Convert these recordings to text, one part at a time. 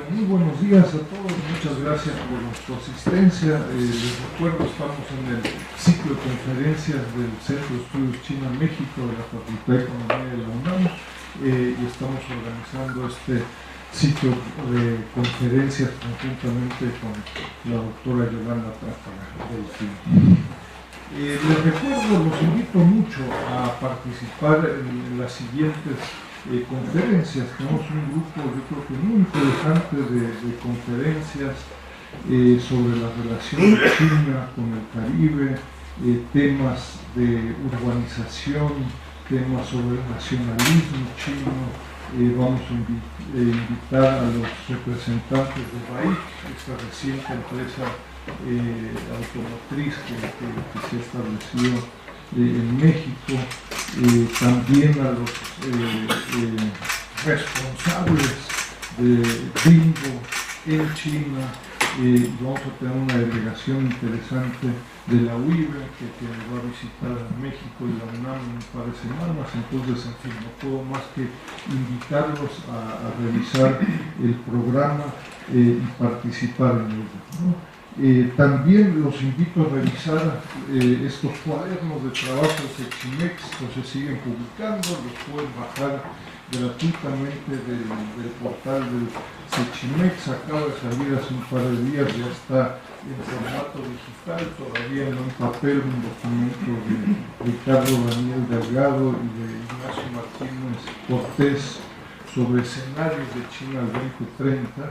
Muy buenos días a todos, muchas gracias por su asistencia. Les recuerdo, estamos en el ciclo de conferencias del Centro de Estudios China-México de la Facultad de Economía de la UNAM y estamos organizando este ciclo de conferencias conjuntamente con la doctora Yolanda Trápaga del CIN. Les recuerdo, los invito mucho a participar en las siguientes conferencias. Tenemos un grupo, yo creo que muy interesante de conferencias sobre la relación de China con el Caribe, temas de urbanización, temas sobre el nacionalismo chino. Vamos a invitar a los representantes de BAIC, esta reciente empresa automotriz que se ha establecido en México, también a los responsables de Bimbo en China. Vamos a tener una delegación interesante de la UIBE que va a visitar a México y la UNAM en un par de semanas. Entonces, en fin, no puedo más que invitarlos a revisar el programa y participar en ello, ¿no? También los invito a revisar estos cuadernos de trabajo de Sechimex, que se siguen publicando, los pueden bajar gratuitamente del portal del Sechimex. Acaba de salir hace un par de días, ya está en formato digital, todavía no en papel, un documento de Ricardo Daniel Delgado y de Ignacio Martínez Cortés sobre escenarios de China al 2030,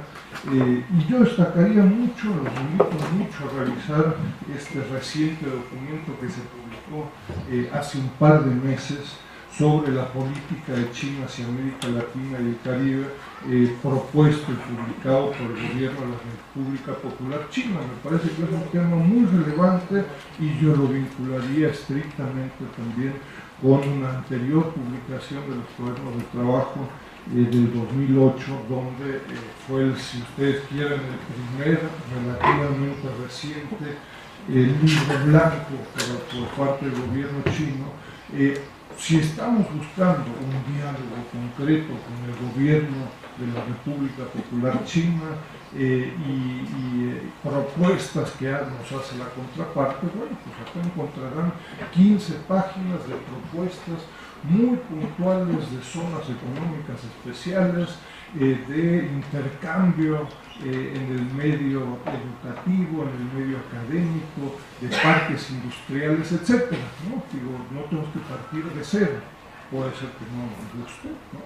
y yo destacaría mucho, los invito mucho a revisar este reciente documento que se publicó hace un par de meses sobre la política de China hacia América Latina y el Caribe, propuesto y publicado por el gobierno de la República Popular China. Me parece que es un tema muy relevante y yo lo vincularía estrictamente también con una anterior publicación de los cuadernos de trabajo del 2008, donde fue, si ustedes quieren, el primer relativamente reciente libro blanco por parte del gobierno chino. Si estamos buscando un diálogo concreto con el gobierno de la República Popular China y propuestas que nos hace la contraparte, bueno, pues acá encontrarán 15 páginas de propuestas muy puntuales de zonas económicas especiales, de intercambio en el medio educativo, en el medio académico, de parques industriales, etc. ¿No? Digo, no tenemos que partir de cero. Puede ser que no nos guste, ¿no?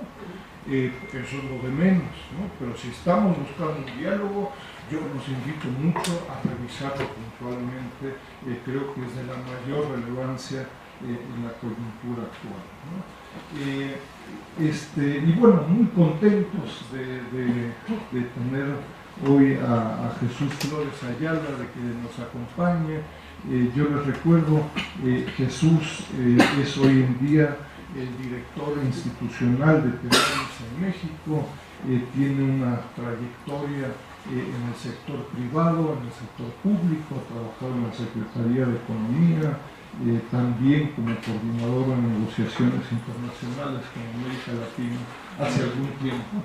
Eso es lo de menos, ¿no? Pero si estamos buscando un diálogo, yo los invito mucho a revisarlo puntualmente. Creo que es de la mayor relevancia en la coyuntura actual, ¿no? Y bueno, muy contentos de tener hoy a Jesús Flores Ayala, de que nos acompañe. Yo les recuerdo, Jesús es hoy en día el director institucional de Teléfonos en México, tiene una trayectoria en el sector privado, en el sector público, ha trabajado en la Secretaría de Economía, también como coordinador en negociaciones internacionales con América Latina hace algún tiempo,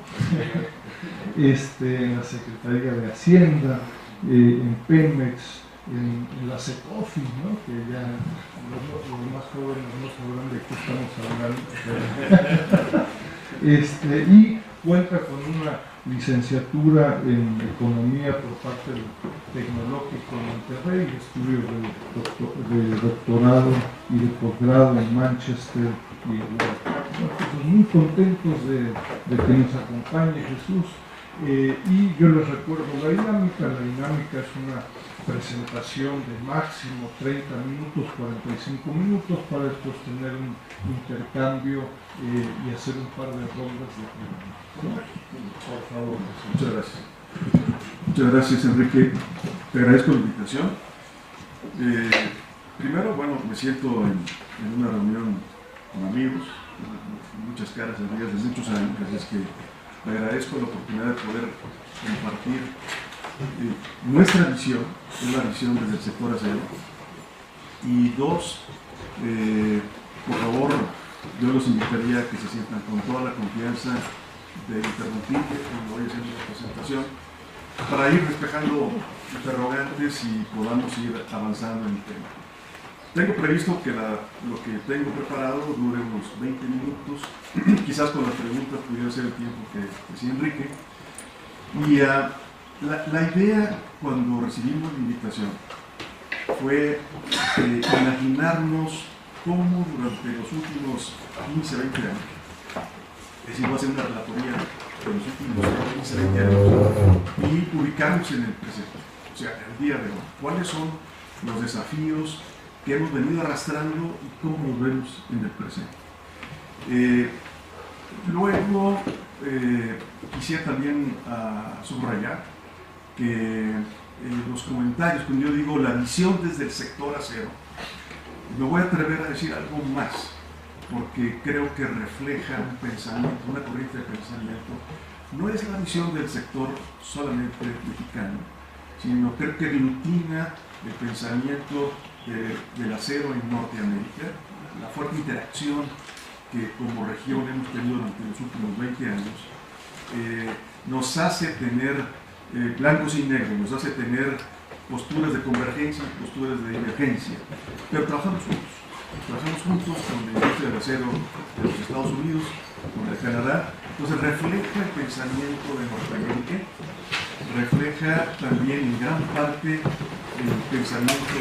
en la Secretaría de Hacienda, en Pemex, en la Secofi, ¿no? Que ya los más jóvenes no sabrán de qué estamos hablando. Y cuenta con una licenciatura en Economía por parte del Tecnológico de Monterrey, estudios de doctorado y de posgrado en Manchester y Europa. Entonces, muy contentos de que nos acompañe Jesús. Y yo les recuerdo la dinámica. La dinámica es una presentación de máximo 30 minutos, 45 minutos, para después tener un intercambio y hacer un par de rondas de preguntas. Por favor. Muchas gracias. Muchas gracias, Enrique. Te agradezco la invitación. Primero, bueno, me siento en una reunión con amigos, muchas caras amigas de muchos años, así es que le agradezco la oportunidad de poder compartir nuestra visión, es la visión desde el sector acero. Y dos, por favor, yo los invitaría a que se sientan con toda la confianza interrumpirme cuando vaya haciendo la presentación, para ir despejando interrogantes y podamos ir avanzando en el tema. Tengo previsto que lo que tengo preparado dure unos 20 minutos, quizás con las preguntas pudiera ser el tiempo que decía Enrique. Y la idea cuando recibimos la invitación fue imaginarnos cómo durante los últimos 15, 20 años, es decir, voy a hacer una relatoría de los últimos 15, 20 años y ubicarnos en el presente, o sea, el día de hoy. ¿Cuáles son los desafíos que hemos venido arrastrando y cómo nos vemos en el presente? Luego, quisiera también subrayar que los comentarios, cuando yo digo la visión desde el sector acero, me voy a atrever a decir algo más, porque creo que refleja un pensamiento, una corriente de pensamiento. No es la visión del sector solamente mexicano, sino creo que aglutina el pensamiento del acero en Norteamérica, la fuerte interacción que como región hemos tenido durante los últimos 20 años, nos hace tener blancos y negros, nos hace tener posturas de convergencia y posturas de divergencia, pero trabajamos juntos con la industria del acero de los Estados Unidos, con la de Canadá. Entonces refleja el pensamiento de Norteamérica, refleja también en gran parte el pensamiento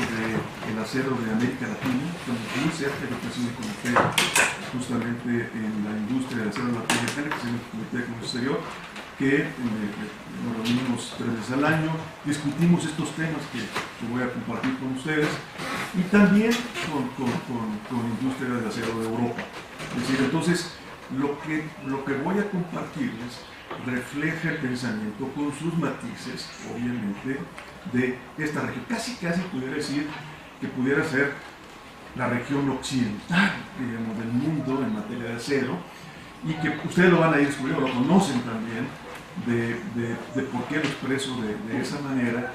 del acero de América Latina. Estamos muy cerca de lo que es el comité justamente en la industria del acero latinoamericana, que es el Comité de Comercio Exterior, que nos reunimos 3 veces al año, discutimos estos temas que voy a compartir con ustedes, y también con industria del acero de Europa. Es decir, entonces, lo que voy a compartirles refleja el pensamiento con sus matices, obviamente, de esta región. Casi pudiera decir que pudiera ser la región occidental, digamos, del mundo en materia de acero, y que ustedes lo van a ir descubriendo, lo conocen también, de por qué lo expreso de esa manera,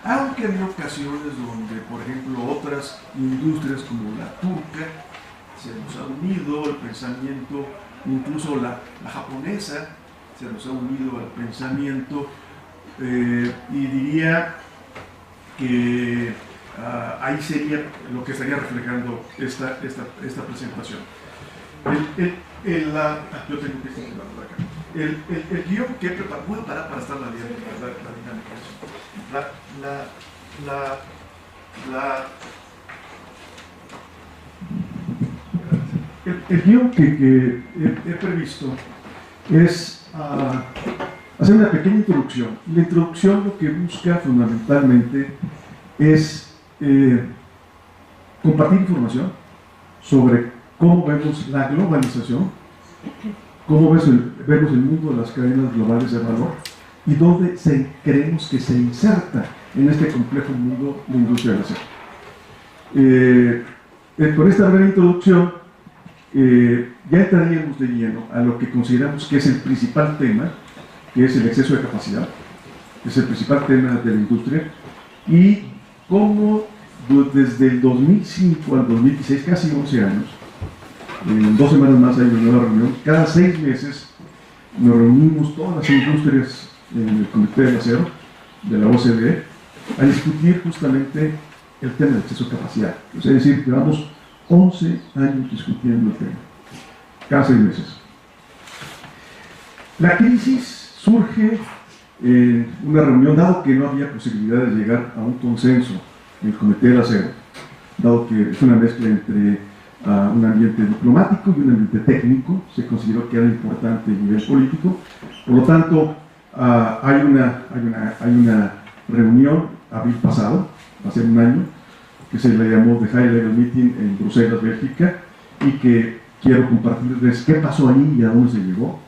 aunque hay ocasiones donde, por ejemplo, otras industrias como la turca se nos ha unido al pensamiento, incluso la japonesa se nos ha unido al pensamiento, y diría que ahí sería lo que estaría reflejando esta presentación. Yo tengo que continuar por acá. El guión que he preparado, voy a parar para estar la dinámica. El guión que he previsto es hacer una pequeña introducción. La introducción lo que busca fundamentalmente es compartir información sobre cómo vemos la globalización, cómo vemos el mundo de las cadenas globales de valor y dónde creemos que se inserta en este complejo mundo la industria del acero. Con esta breve introducción ya entraríamos de lleno a lo que consideramos que es el principal tema, que es el exceso de capacidad, que es el principal tema de la industria, y cómo desde el 2005 al 2016, casi 11 años, en 2 semanas más hay una nueva reunión, cada 6 meses nos reunimos todas las industrias en el Comité del Acero de la OCDE a discutir justamente el tema del exceso de capacidad. Es decir, llevamos 11 años discutiendo el tema, cada 6 meses. La crisis surge en una reunión, dado que no había posibilidad de llegar a un consenso en el Comité del Acero, dado que es una mezcla entre un ambiente diplomático y un ambiente técnico, se consideró que era importante el nivel político. Por lo tanto, hay una reunión abril pasado, hace un año, que se le llamó The High Level Meeting en Bruselas, Bélgica, y que quiero compartirles qué pasó ahí y a dónde se llegó.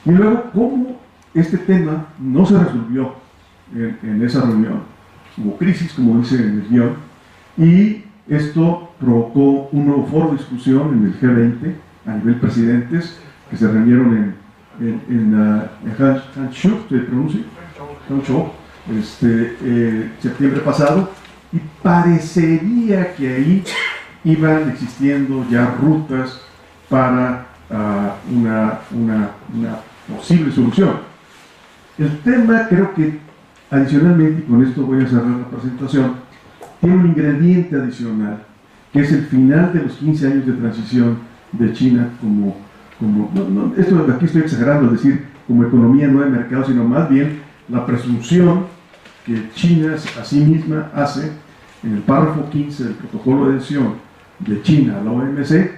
Y luego, cómo este tema no se resolvió en esa reunión. Hubo crisis, como dice en el guión, y esto provocó un nuevo foro de discusión en el G20 a nivel presidentes que se reunieron en Hangzhou, septiembre pasado, y parecería que ahí iban existiendo ya rutas para una posible solución. El tema, creo que adicionalmente, y con esto voy a cerrar la presentación, tiene un ingrediente adicional, que es el final de los 15 años de transición de China esto aquí estoy exagerando, es decir, como economía no de mercado, sino más bien la presunción que China a sí misma hace en el párrafo 15 del protocolo de adhesión de China a la OMC,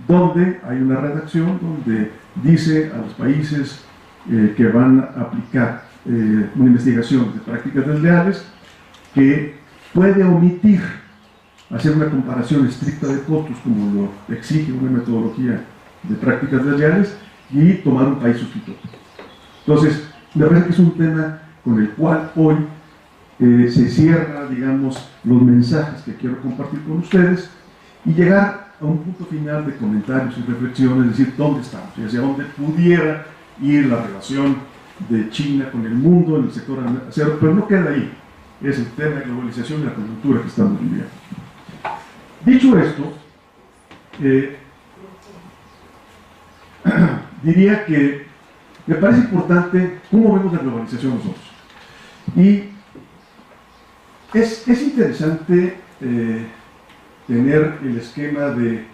donde hay una redacción donde dice a los países que van a aplicar una investigación de prácticas desleales que puede omitir hacer una comparación estricta de costos como lo exige una metodología de prácticas desleales y tomar un país sustituto. Entonces, me parece que es un tema con el cual hoy se cierra, digamos, los mensajes que quiero compartir con ustedes y llegar a un punto final de comentarios y reflexiones, es decir, dónde estamos y hacia dónde pudiera ir la relación de China con el mundo en el sector acero, pero no queda ahí, es el tema de globalización y la coyuntura que estamos viviendo. Dicho esto, diría que me parece importante cómo vemos la globalización nosotros. Y es interesante tener el esquema de,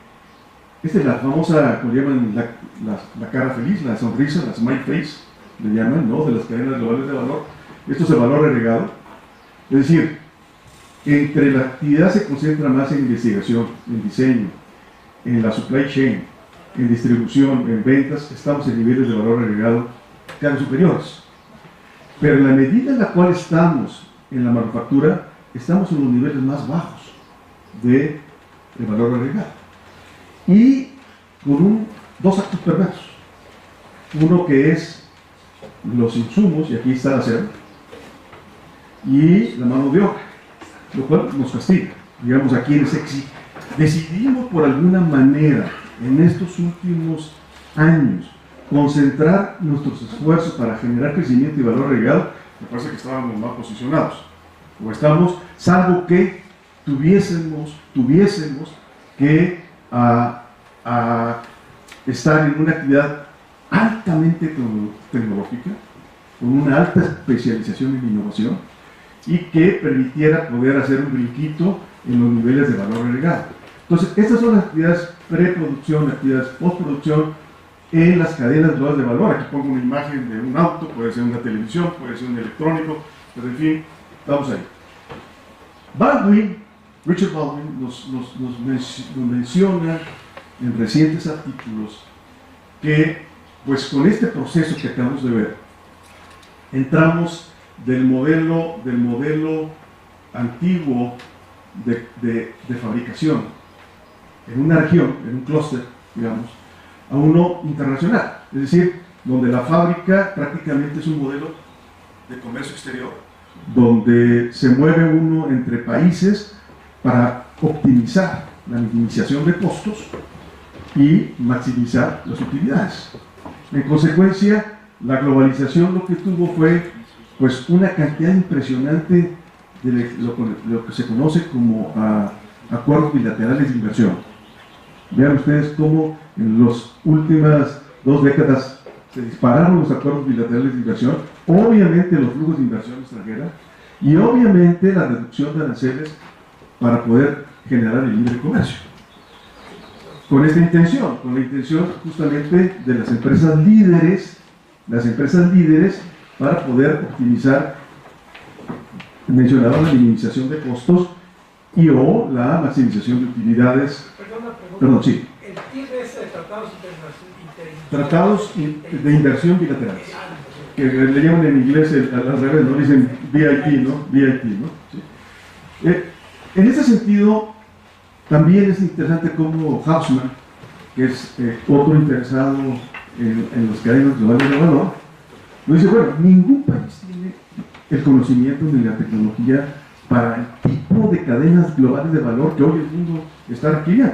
esta es la famosa, como llaman, la cara feliz, la sonrisa, la smile face, le llaman, ¿no?, de las cadenas globales de valor. Esto es el valor agregado. Es decir, entre la actividad se concentra más en investigación, en diseño, en la supply chain, en distribución, en ventas, estamos en niveles de valor agregado cada vez superiores. Pero en la medida en la cual estamos en la manufactura, estamos en los niveles más bajos de valor agregado. Y con dos actos perversos. Uno que es los insumos, y aquí está el acero, y la mano de obra, lo cual nos castiga. Digamos, aquí en Sexy decidimos por alguna manera en estos últimos años concentrar nuestros esfuerzos para generar crecimiento y valor agregado. Me parece que estábamos mal posicionados, o estamos, salvo que tuviésemos que estar en una actividad altamente tecnológica, con una alta especialización en innovación y que permitiera poder hacer un brinquito en los niveles de valor agregado. Entonces, estas son las actividades preproducción, actividades postproducción en las cadenas globales de valor. Aquí pongo una imagen de un auto, puede ser una televisión, puede ser un electrónico, pero en fin, estamos ahí. Richard Baldwin nos menciona en recientes artículos que, pues con este proceso que acabamos de ver, entramos del modelo antiguo de fabricación en una región, en un clúster, digamos, a uno internacional, es decir, donde la fábrica prácticamente es un modelo de comercio exterior, donde se mueve uno entre países para optimizar la minimización de costos y maximizar las utilidades. En consecuencia, la globalización lo que tuvo fue pues una cantidad impresionante de lo que se conoce como acuerdos bilaterales de inversión. Vean ustedes cómo en las últimas 2 décadas se dispararon los acuerdos bilaterales de inversión, obviamente los flujos de inversión extranjera y obviamente la reducción de aranceles para poder generar el libre comercio. Con la intención justamente de las empresas líderes para poder optimizar, mencionaba la minimización de costos y o la maximización de utilidades. Perdón, sí. El TIB es Tratados de inversión bilaterales, que le llaman en inglés al revés, ¿no? Dicen VIP, ¿no? VIP, ¿no? ¿Sí? En ese sentido, también es interesante cómo Hausman, que es otro interesado en las cadenas globales de valor, nos dice, bueno, ningún país tiene el conocimiento ni la tecnología para el tipo de cadenas globales de valor que hoy el mundo está requiriendo.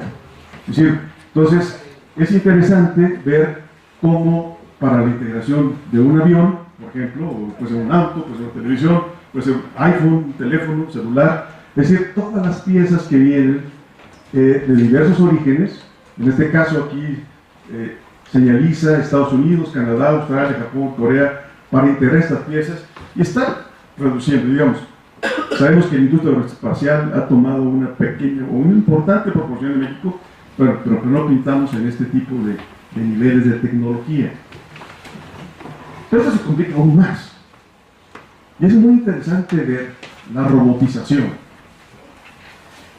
Es decir, entonces, es interesante ver cómo para la integración de un avión, por ejemplo, o puede ser un auto, puede ser una televisión, puede ser un iPhone, un teléfono, un celular, es decir, todas las piezas que vienen de diversos orígenes, en este caso aquí señaliza Estados Unidos, Canadá, Australia, Japón, Corea, para integrar estas piezas y está reduciendo, digamos. Sabemos que la industria aeroespacial ha tomado una pequeña o una importante proporción en México, pero que no pintamos en este tipo de niveles de tecnología. Pero eso se complica aún más. Y es muy interesante ver la robotización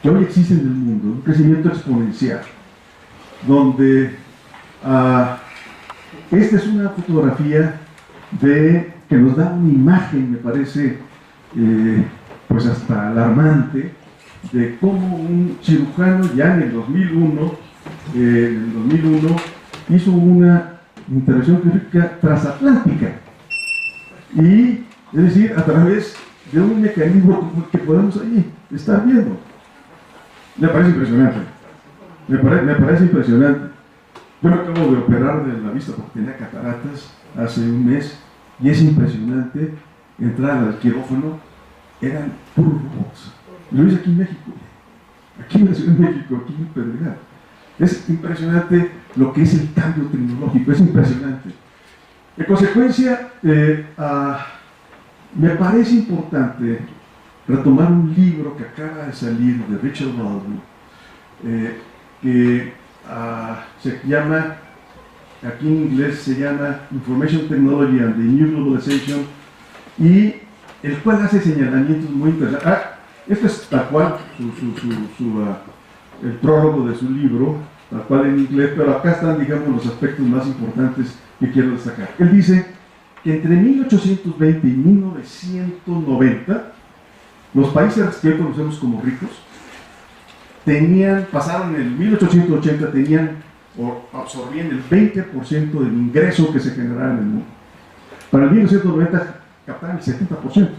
que hoy existe en el mundo, un crecimiento exponencial, donde esta es una fotografía que nos da una imagen, me parece, pues hasta alarmante, de cómo un cirujano ya en el 2001, hizo una intervención quirúrgica transatlántica. Y, es decir, a través de un mecanismo que podemos ahí estar viendo. Me parece impresionante. Me parece impresionante. Yo me acabo de operar de la vista porque tenía cataratas hace un mes y es impresionante entrar al quirófano, eran puros robots. Lo hice aquí en México, aquí en la Ciudad de México, aquí en Pedregal. Es impresionante lo que es el cambio tecnológico, es impresionante. En consecuencia, me parece importante retomar un libro que acaba de salir de Richard Baldwin, que se llama, aquí en inglés se llama Information Technology and the New Globalization, y el cual hace señalamientos muy interesantes. Este es tal cual el prólogo de su libro, tal cual en inglés, pero acá están, digamos, los aspectos más importantes que quiero destacar. Él dice que entre 1820 y 1990, los países que hoy conocemos como ricos, pasaron en el 1880, absorbían el 20% del ingreso que se generaba en el mundo. Para el 1990 captaban el 70%.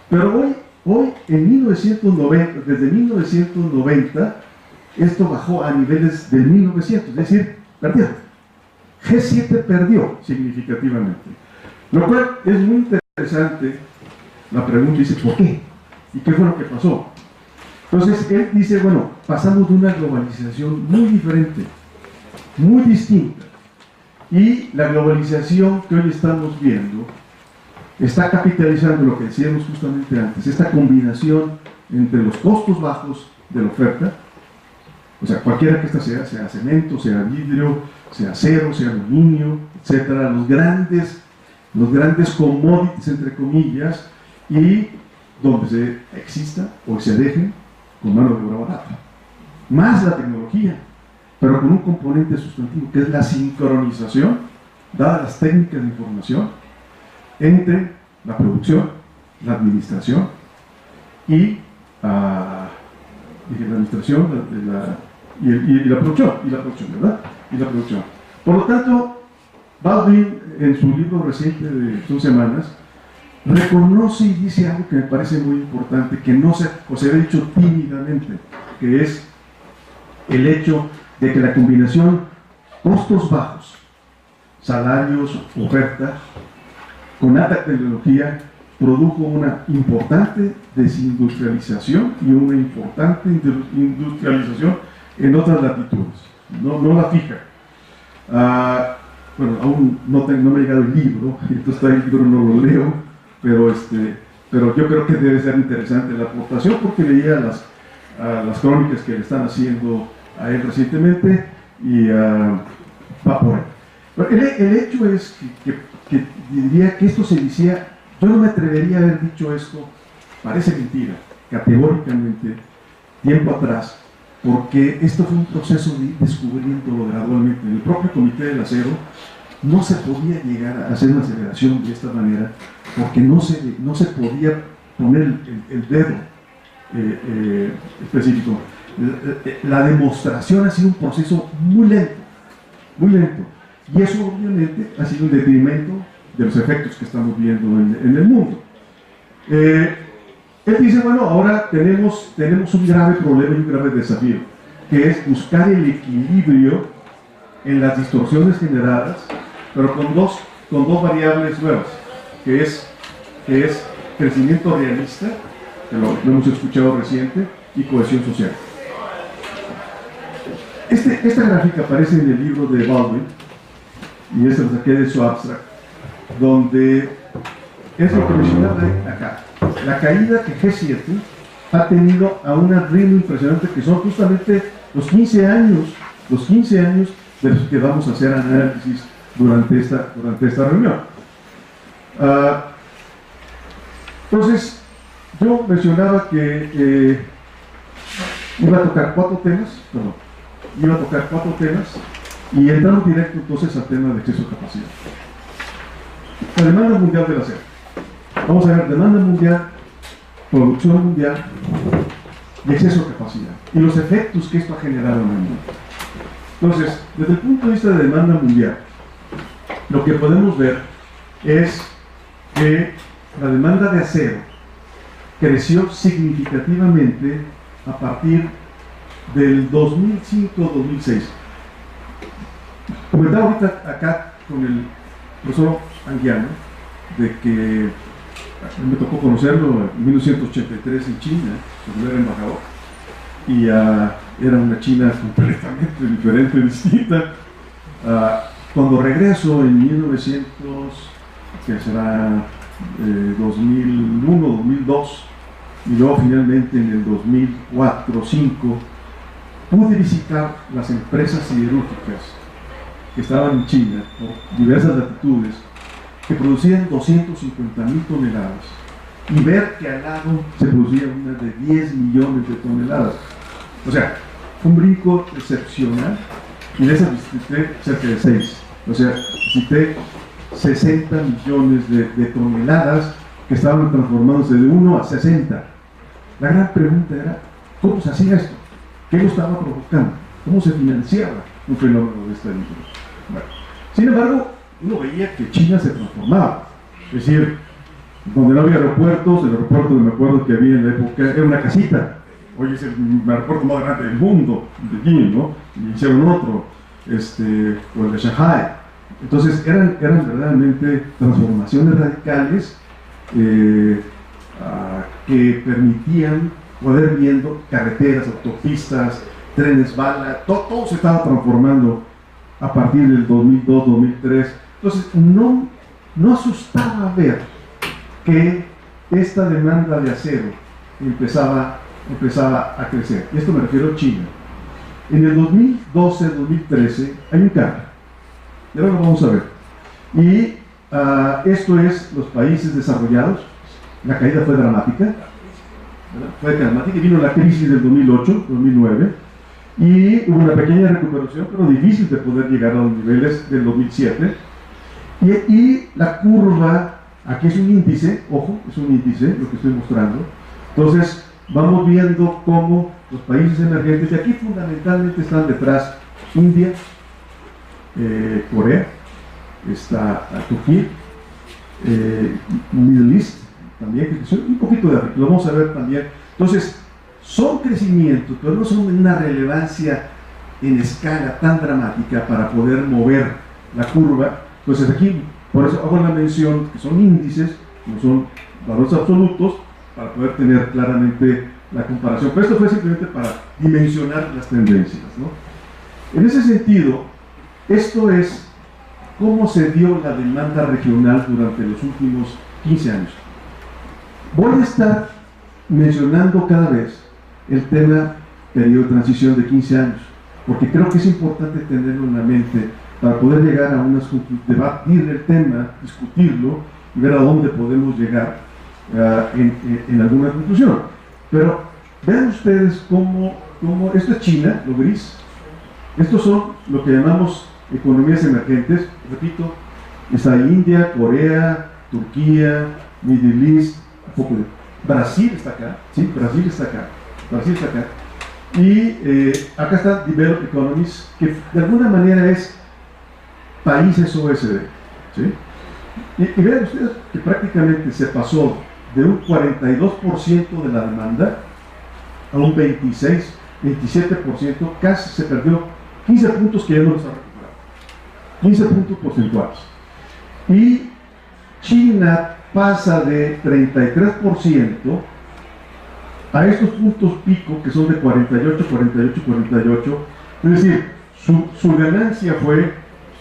Pero hoy en 1990, desde 1990, esto bajó a niveles del 1900, es decir, perdió. G7 perdió significativamente. Lo cual es muy interesante. La pregunta dice, ¿por qué? ¿Y qué fue lo que pasó? Entonces, él dice, bueno, pasamos de una globalización muy diferente, muy distinta. Y la globalización que hoy estamos viendo está capitalizando lo que decíamos justamente antes, esta combinación entre los costos bajos de la oferta, o sea, cualquiera que esta sea cemento, sea vidrio, sea acero, sea aluminio, etcétera, los grandes commodities, entre comillas, y donde se exista o se deje con mano de obra barata. Más la tecnología, pero con un componente sustantivo, que es la sincronización, dadas las técnicas de información, entre la producción, la administración y la administración y la producción, ¿verdad? Y la producción. Por lo tanto, Baldwin, en su libro reciente de 2 semanas, reconoce y dice algo que me parece muy importante, que no se ha dicho tímidamente, que es el hecho de que la combinación costos bajos, salarios, oferta, con alta tecnología, produjo una importante desindustrialización y una importante industrialización en otras latitudes, no la fija. Bueno, aún no me ha llegado el libro, entonces el libro no lo leo, pero yo creo que debe ser interesante la aportación, porque leía las crónicas que le están haciendo a él recientemente y va por ahí. Pero el hecho es que diría que esto se decía, yo no me atrevería a haber dicho esto, parece mentira, categóricamente, tiempo atrás, porque esto fue un proceso de ir descubriéndolo gradualmente. En el propio Comité del Acero no se podía llegar a hacer una aceleración de esta manera, porque no se podía poner el dedo específico. La demostración ha sido un proceso muy lento, y eso obviamente ha sido un detrimento de los efectos que estamos viendo en el mundo. Él dice, bueno, ahora tenemos un grave problema y un grave desafío, que es buscar el equilibrio en las distorsiones generadas, pero con dos variables nuevas, que es crecimiento realista, que lo hemos escuchado reciente, y cohesión social. Esta gráfica aparece en el libro de Baldwin, y esto lo saqué de su abstract, donde es lo que mencionaba acá. La caída que G7 ha tenido a un ritmo impresionante, que son justamente los 15 años de los que vamos a hacer análisis durante esta reunión. Entonces, yo mencionaba que iba a tocar cuatro temas, y entramos directo entonces al tema de exceso de capacidad. La demanda mundial del acero. Vamos a ver demanda mundial, producción mundial y exceso de capacidad, y los efectos que esto ha generado en el mundo. Entonces, desde el punto de vista de demanda mundial, lo que podemos ver es que la demanda de acero creció significativamente a partir del 2005-2006. Comentaba ahorita acá con el profesor Anguiano de que me tocó conocerlo en 1983 en China, cuando era embajador, y era una China completamente diferente, distinta. Cuando regreso en 1900, que será 2001, 2002, y luego finalmente en el 2004-2005, pude visitar las empresas siderúrgicas que estaban en China por diversas latitudes, que producían 250,000 toneladas, y ver que al lado se producía una de 10 millones de toneladas. O sea, un brinco excepcional, y de esas visité cerca de 6. O sea, visité 60 millones de toneladas que estaban transformándose de 1 a 60. La gran pregunta era, ¿cómo se hacía esto? ¿Qué lo estaba provocando? ¿Cómo se financiaba un fenómeno de esta índole? Bueno, sin embargo, uno veía que China se transformaba. Es decir, donde no había aeropuertos, el aeropuerto que me acuerdo que había en la época era una casita. Hoy es el aeropuerto más grande del mundo, de Beijing, ¿no? Y hicieron otro, o el de Shanghai. Entonces eran verdaderamente transformaciones radicales que permitían poder viendo carreteras, autopistas, trenes bala, todo se estaba transformando a partir del 2002-2003. Entonces no asustaba ver que esta demanda de acero empezaba a crecer. Y esto me refiero a China. En el 2012-2013 hay un cambio. Y ahora lo vamos a ver. Y esto es los países desarrollados. La caída fue dramática. Y vino la crisis del 2008-2009. Y hubo una pequeña recuperación, pero difícil de poder llegar a los niveles del 2007. Y la curva, aquí es un índice, ojo, es un índice lo que estoy mostrando. Entonces, vamos viendo cómo los países emergentes, y aquí fundamentalmente están detrás India, Corea, está Turquía, Middle East, también, que son un poquito de África, lo vamos a ver también. Entonces, son crecimientos, pero no son una relevancia en escala tan dramática para poder mover la curva. Entonces aquí, por eso hago la mención que son índices, no son valores absolutos, para poder tener claramente la comparación. Pero esto fue simplemente para dimensionar las tendencias, ¿no? En ese sentido, esto es cómo se dio la demanda regional durante los últimos 15 años. Voy a estar mencionando cada vez el tema periodo de transición de 15 años, porque creo que es importante tenerlo en la mente para poder llegar a debatir el tema, discutirlo y ver a dónde podemos llegar en alguna conclusión. Pero vean ustedes cómo esto es China, lo gris. Estos son lo que llamamos economías emergentes. Repito, está India, Corea, Turquía, Middle East, un poco de Brasil está acá, ¿sí? Brasil está acá. Y acá está Developed Economies, que de alguna manera es países OSD, ¿sí? Y vean ustedes que prácticamente se pasó de un 42% de la demanda a un 26, 27%, casi se perdió 15 puntos que ya no los ha recuperado, 15 puntos porcentuales. Y China pasa de 33% a estos puntos pico que son de 48, 48, 48, es decir, su ganancia fue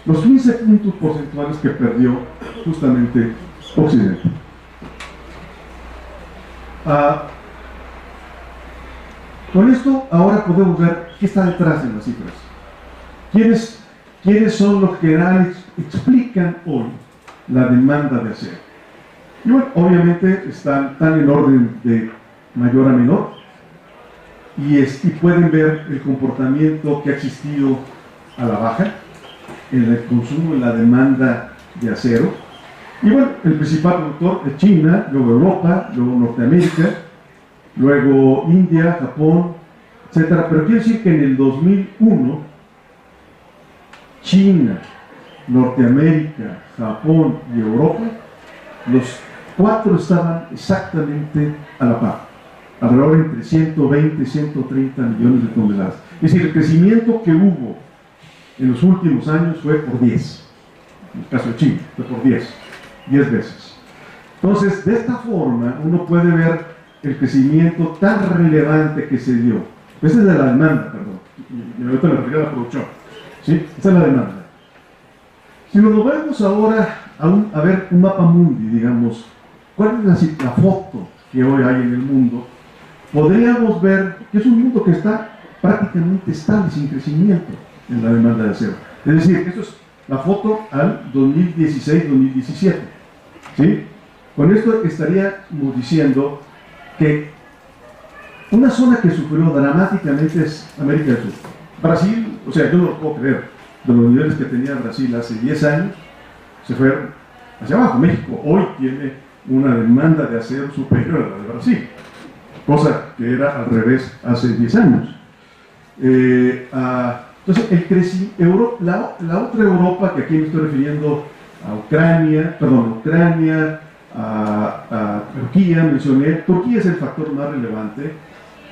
los 15 puntos porcentuales que perdió justamente Occidente. Con esto ahora podemos ver qué está detrás de las cifras. ¿Quiénes son los que explican hoy la demanda de acero? Y bueno, obviamente están en orden de mayor a menor y pueden ver el comportamiento que ha existido a la baja en el consumo y la demanda de acero. Y bueno, el principal productor es China, luego Europa, luego Norteamérica, luego India, Japón, etcétera. Pero quiero decir que en el 2001, China, Norteamérica, Japón y Europa, los cuatro estaban exactamente a la par, alrededor de entre 120 y 130 millones de toneladas. Es decir, el crecimiento que hubo en los últimos años fue por 10. En el caso de China, fue por 10 veces. Entonces, de esta forma, uno puede ver el crecimiento tan relevante que se dio. Esta es de la demanda, perdón. Y ahorita me refiero a la producción. ¿Sí? Esta es la demanda. Si nos vemos ahora a ver un mapa mundi, digamos, ¿cuál es la foto que hoy hay en el mundo? Podríamos ver que es un mundo que está prácticamente estable, sin crecimiento en la demanda de acero. Es decir, esto es la foto al 2016-2017. ¿Sí? Con esto estaríamos diciendo que una zona que sufrió dramáticamente es América del Sur. Brasil, o sea, yo no lo puedo creer, de los niveles que tenía Brasil hace 10 años, se fue hacia abajo. México hoy tiene una demanda de acero superior a la de Brasil, cosa que era al revés hace 10 años. Entonces, la otra Europa, que aquí me estoy refiriendo a Ucrania, a Turquía, mencioné, Turquía es el factor más relevante.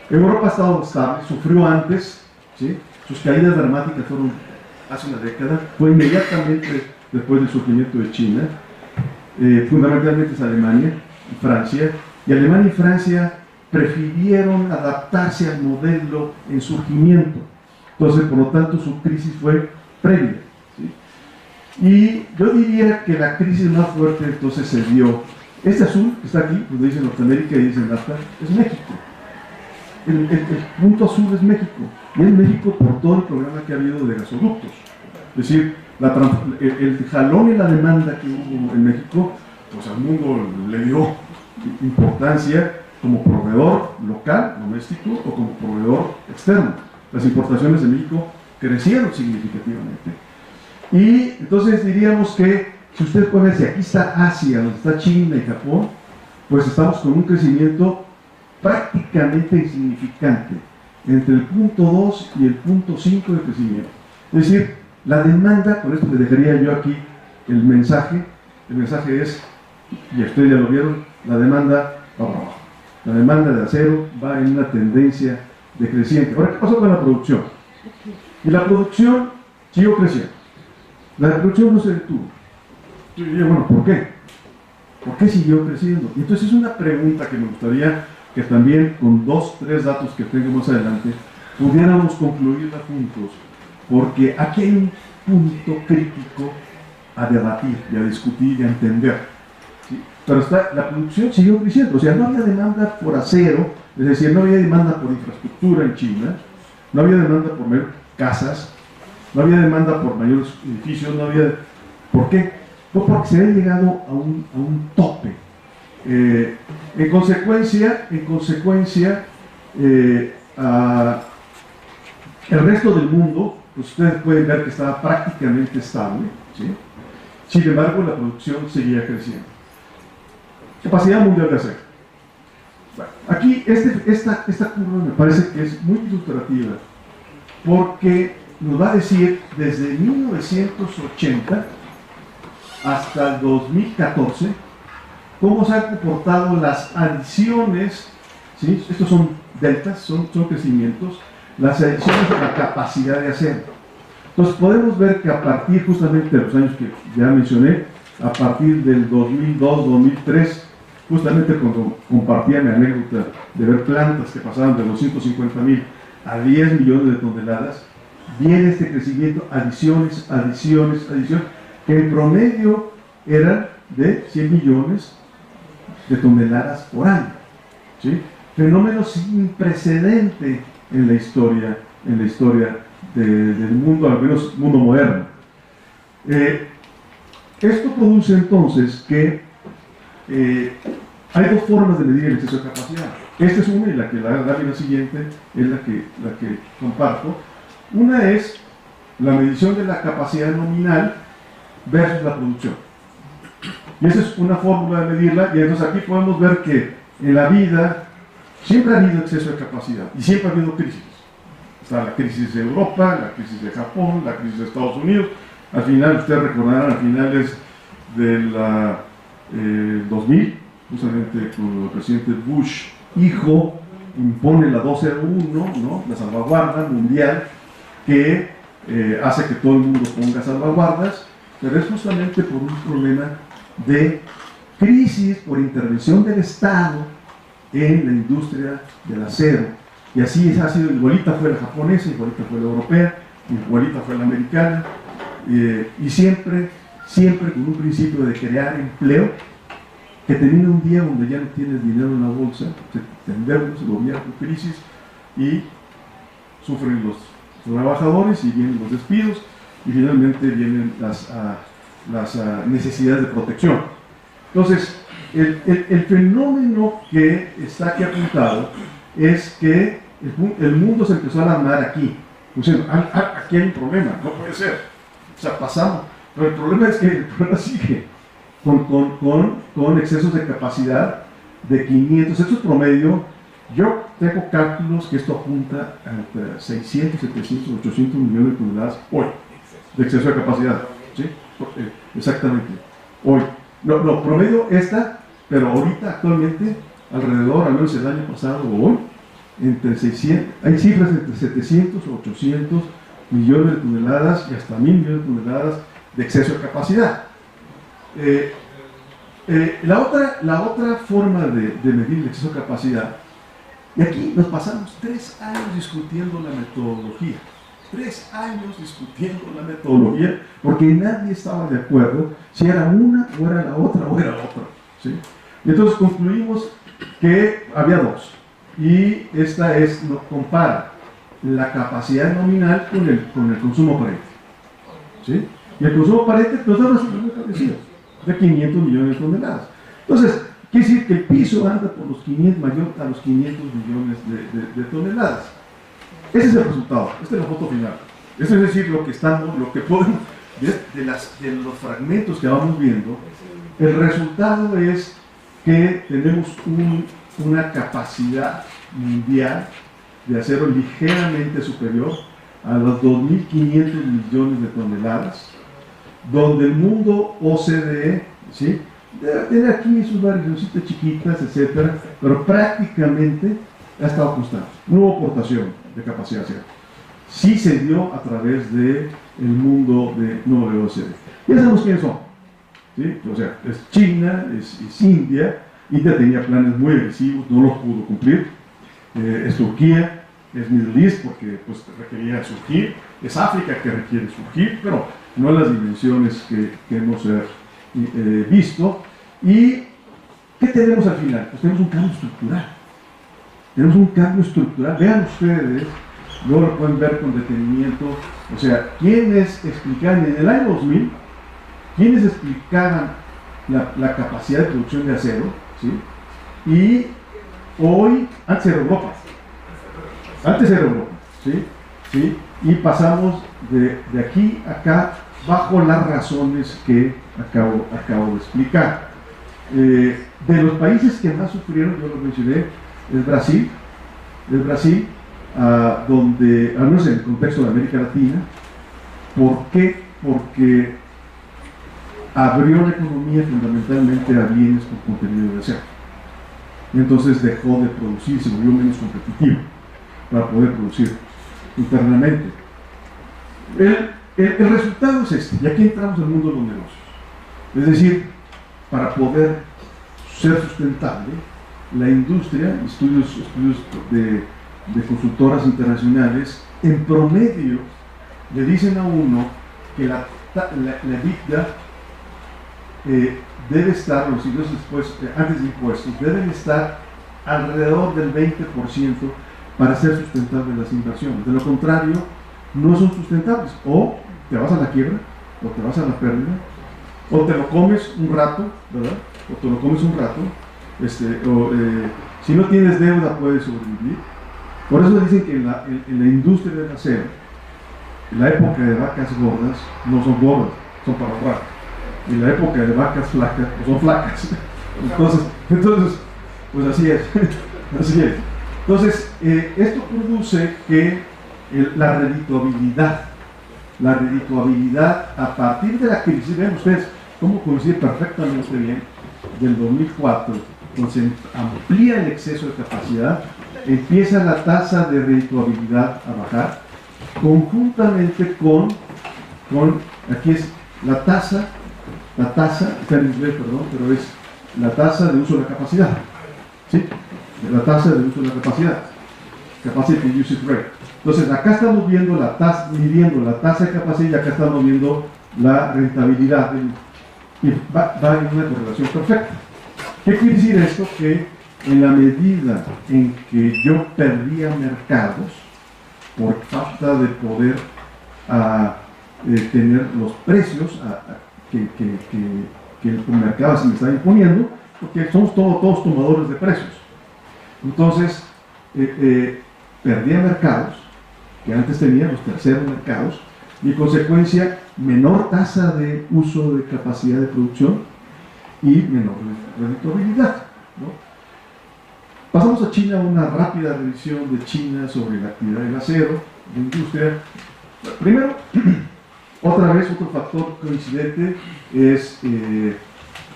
Europa ha estado estable, sufrió antes, ¿sí? Sus caídas dramáticas fueron hace una década, fue inmediatamente después del surgimiento de China, fundamentalmente es Alemania y Francia, y Alemania y Francia prefirieron adaptarse al modelo en surgimiento. Entonces, por lo tanto, su crisis fue previa, ¿sí? Y yo diría que la crisis más fuerte entonces se dio. Este azul que está aquí, donde dice Norteamérica y dice NAFTA, es México. El punto azul es México. Y es México por todo el programa que ha habido de gasoductos. Es decir, el jalón y la demanda que hubo en México, pues al mundo le dio importancia como proveedor local, doméstico, o como proveedor externo. Las importaciones de México crecieron significativamente. Y entonces diríamos que, si ustedes pueden ver, si aquí está Asia, donde está China y Japón, pues estamos con un crecimiento prácticamente insignificante, entre el punto 2 y el punto 5 de crecimiento. Es decir, la demanda, por esto les dejaría yo aquí el mensaje es, y ustedes ya lo vieron, la demanda va para abajo. La demanda de acero va en una tendencia decreciente. Ahora, ¿qué pasó con la producción? Y la producción siguió creciendo. La producción no se detuvo. Yo diría, bueno, ¿por qué? ¿Por qué siguió creciendo? Y entonces es una pregunta que me gustaría que también, con 2, 3 datos que tengo más adelante, pudiéramos concluirla juntos, porque aquí hay un punto crítico a debatir y a discutir y a entender. ¿Sí? Pero la producción siguió creciendo, o sea, no había demanda por acero, es decir, no había demanda por infraestructura en China, no había demanda por casas, no había demanda por mayores edificios, no había... ¿Por qué? Pues porque se había llegado a un tope. En consecuencia, el resto del mundo, pues ustedes pueden ver que estaba prácticamente estable, ¿sí? Sin embargo, la producción seguía creciendo. Capacidad mundial de acero. Bueno, aquí esta curva me parece que es muy ilustrativa, porque nos va a decir desde 1980 hasta el 2014 cómo se han comportado las adiciones, ¿sí? Estos son deltas, son crecimientos, las adiciones de la capacidad de acero. Entonces podemos ver que a partir justamente de los años que ya mencioné, a partir del 2002-2003, justamente cuando compartía mi anécdota de ver plantas que pasaban de los 150.000 a 10 millones de toneladas, viene este crecimiento, adiciones, que en promedio eran de 100 millones de toneladas por año, ¿sí? Fenómeno sin precedente en la historia del mundo, al menos mundo moderno. Esto produce entonces que hay dos formas de medir el exceso de capacidad. Esta es una, y la lámina siguiente es la que comparto. Una es la medición de la capacidad nominal versus la producción. Y esa es una fórmula de medirla, y entonces aquí podemos ver que en la vida siempre ha habido exceso de capacidad, y siempre ha habido crisis. Está la crisis de Europa, la crisis de Japón, la crisis de Estados Unidos. Al final, ustedes recordarán, a finales del 2000, justamente cuando el presidente Bush, hijo, impone la 201, ¿no?, la salvaguarda mundial, que hace que todo el mundo ponga salvaguardas, pero es justamente por un problema de crisis por intervención del Estado en la industria del acero. Y así ha sido, igualita fue la japonesa, igualita fue la europea, igualita fue la americana, y siempre con un principio de crear empleo, que termina un día donde ya no tienes dinero en la bolsa, te endeudas, el gobierno, crisis, y sufren los trabajadores, y vienen los despidos, y finalmente vienen las necesidades de protección. Entonces, el fenómeno que está aquí apuntado es que el mundo se empezó a alarmar aquí, diciendo, aquí hay un problema, no puede ser, o sea, pasamos, pero el problema es que el problema sigue con excesos de capacidad de 500, esto es promedio. Yo tengo cálculos que esto apunta a entre 600, 700, 800 millones de toneladas hoy de exceso de capacidad, ¿sí? Exactamente, hoy. No, promedio esta, pero ahorita actualmente alrededor, al menos el año pasado o hoy, entre 600, hay cifras entre 700 o 800 millones de toneladas y hasta 1000 millones de toneladas de exceso de capacidad. La otra forma de medir el exceso de capacidad, y aquí nos pasamos 3 años discutiendo la metodología, 3 años discutiendo la metodología, porque nadie estaba de acuerdo si era una o era la otra o era la otra, ¿sí? Y entonces concluimos que había dos, y esta compara la capacidad nominal con el consumo aparente, ¿sí? Y el consumo aparente nos da una cifra muy parecida, de 500 millones de toneladas. Entonces, quiere decir que el piso anda por los 500, mayor a los 500 millones de toneladas. Ese es el resultado, esta es la foto final. Esto es decir, lo que podemos, de los fragmentos que vamos viendo, el resultado es que tenemos una capacidad mundial de acero ligeramente superior a los 2.500 millones de toneladas, donde el mundo OCDE, ¿sí?, tiene aquí sus variaciones chiquitas, etcétera, pero prácticamente ha estado constante. No hubo aportación de capacidad acero. Sí se dio a través del mundo de OCDE. Ya sabemos quiénes son, ¿sí? O sea, es China, es India. India tenía planes muy agresivos, no los pudo cumplir. Es Turquía, es Middle East, porque pues, requería surgir. Es África, que requiere surgir, pero no en las dimensiones que hemos visto. ¿Y qué tenemos al final? Pues tenemos un cambio estructural. Tenemos un cambio estructural. Vean ustedes, luego lo pueden ver con detenimiento. O sea, ¿quiénes explicaban en el año 2000? ¿Quiénes explicaban la capacidad de producción de acero? ¿Sí? Y hoy, antes era Europa. ¿Sí? ¿Sí? Y pasamos de aquí a acá bajo las razones que acabo de explicar. De los países que más sufrieron, yo lo mencioné, es Brasil, donde, al menos en el contexto de América Latina. ¿Por qué? Porque abrió la economía fundamentalmente a bienes con contenido de acero. Entonces dejó de producir, se volvió menos competitivo para poder producir internamente. El resultado es este, y aquí entramos al mundo de los negocios. Es decir, para poder ser sustentable, la industria, estudios de consultoras internacionales, en promedio le dicen a uno que la EBITDA debe estar, los ingresos después, antes de impuestos, deben estar alrededor del 20% para ser sustentables las inversiones. De lo contrario, no son sustentables. O te vas a la quiebra, o te vas a la pérdida, o te lo comes un rato, ¿verdad? O te lo comes un rato, si no tienes deuda puedes sobrevivir. Por eso dicen que en la industria del acero, en la época de vacas gordas, no son gordas, son para ahorrar. En la época de vacas flacas, pues son flacas. Entonces pues así es. Así es. Entonces, esto produce que la redituabilidad a partir de la crisis, vean ustedes cómo coincide perfectamente bien del 2004, cuando se amplía el exceso de capacidad, empieza la tasa de redituabilidad a bajar, conjuntamente con aquí es la tasa, está en inglés, perdón, pero es la tasa de uso de la capacidad, ¿sí? La tasa de uso de la capacidad, capacity usage rate. Entonces, acá estamos viendo midiendo la tasa de capacidad y acá estamos viendo la rentabilidad, y va en una correlación perfecta. ¿Qué quiere decir esto? Que en la medida en que yo perdía mercados por falta de poder tener los precios que el mercado se me está imponiendo, porque somos todos tomadores de precios. Entonces, perdía mercados, que antes tenía los terceros mercados, y en consecuencia, menor tasa de uso de capacidad de producción y menor rentabilidad, ¿no? Pasamos a China, una rápida revisión de China sobre la actividad del acero, de industria. Primero, otra vez, otro factor coincidente es,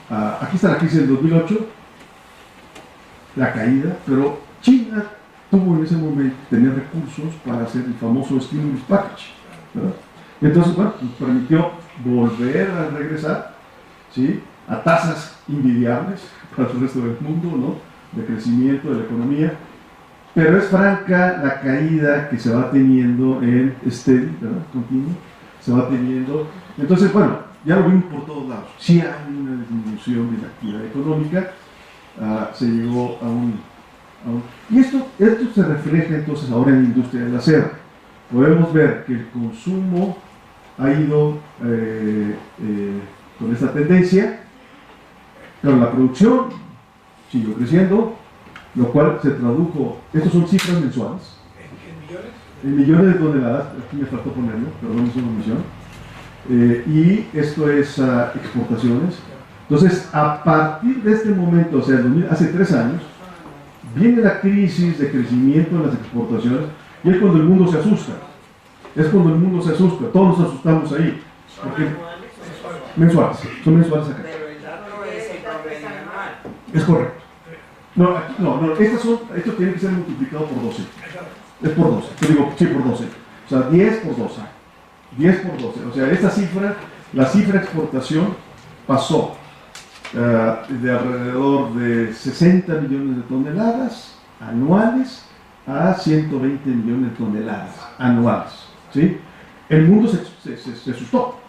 aquí está la crisis del 2008, la caída, pero China tuvo en ese momento tener recursos para hacer el famoso stimulus package, ¿verdad? Entonces, bueno, nos permitió volver a regresar, ¿sí?, a tasas invidiables para el resto del mundo, ¿no?, de crecimiento de la economía, pero es franca la caída que se va teniendo en steady, ¿verdad?, continuo, se va teniendo. Entonces, bueno, ya lo vimos por todos lados, sí hay una disminución de la actividad económica, se llegó a un y esto se refleja entonces ahora en la industria del acero. Podemos ver que el consumo ha ido con esta tendencia, pero la producción siguió creciendo, lo cual se tradujo, estas son cifras mensuales, en millones de toneladas, aquí me faltó ponerlo, perdón, es una omisión, y esto es exportaciones. Entonces, a partir de este momento, o sea, hace 3 años, viene la crisis de crecimiento en las exportaciones, y es cuando el mundo se asusta. Todos nos asustamos ahí. Porque mensuales, son mensuales acá. Pero el dato es el promedio anual. Es correcto. No, aquí, no, esto tiene que ser multiplicado por 12. Es por 12, te digo, sí, por 12. O sea, 10 por 12. 10 por 12. O sea, esta cifra, la cifra de exportación pasó de alrededor de 60 millones de toneladas anuales a 120 millones de toneladas anuales, ¿sí? El mundo se asustó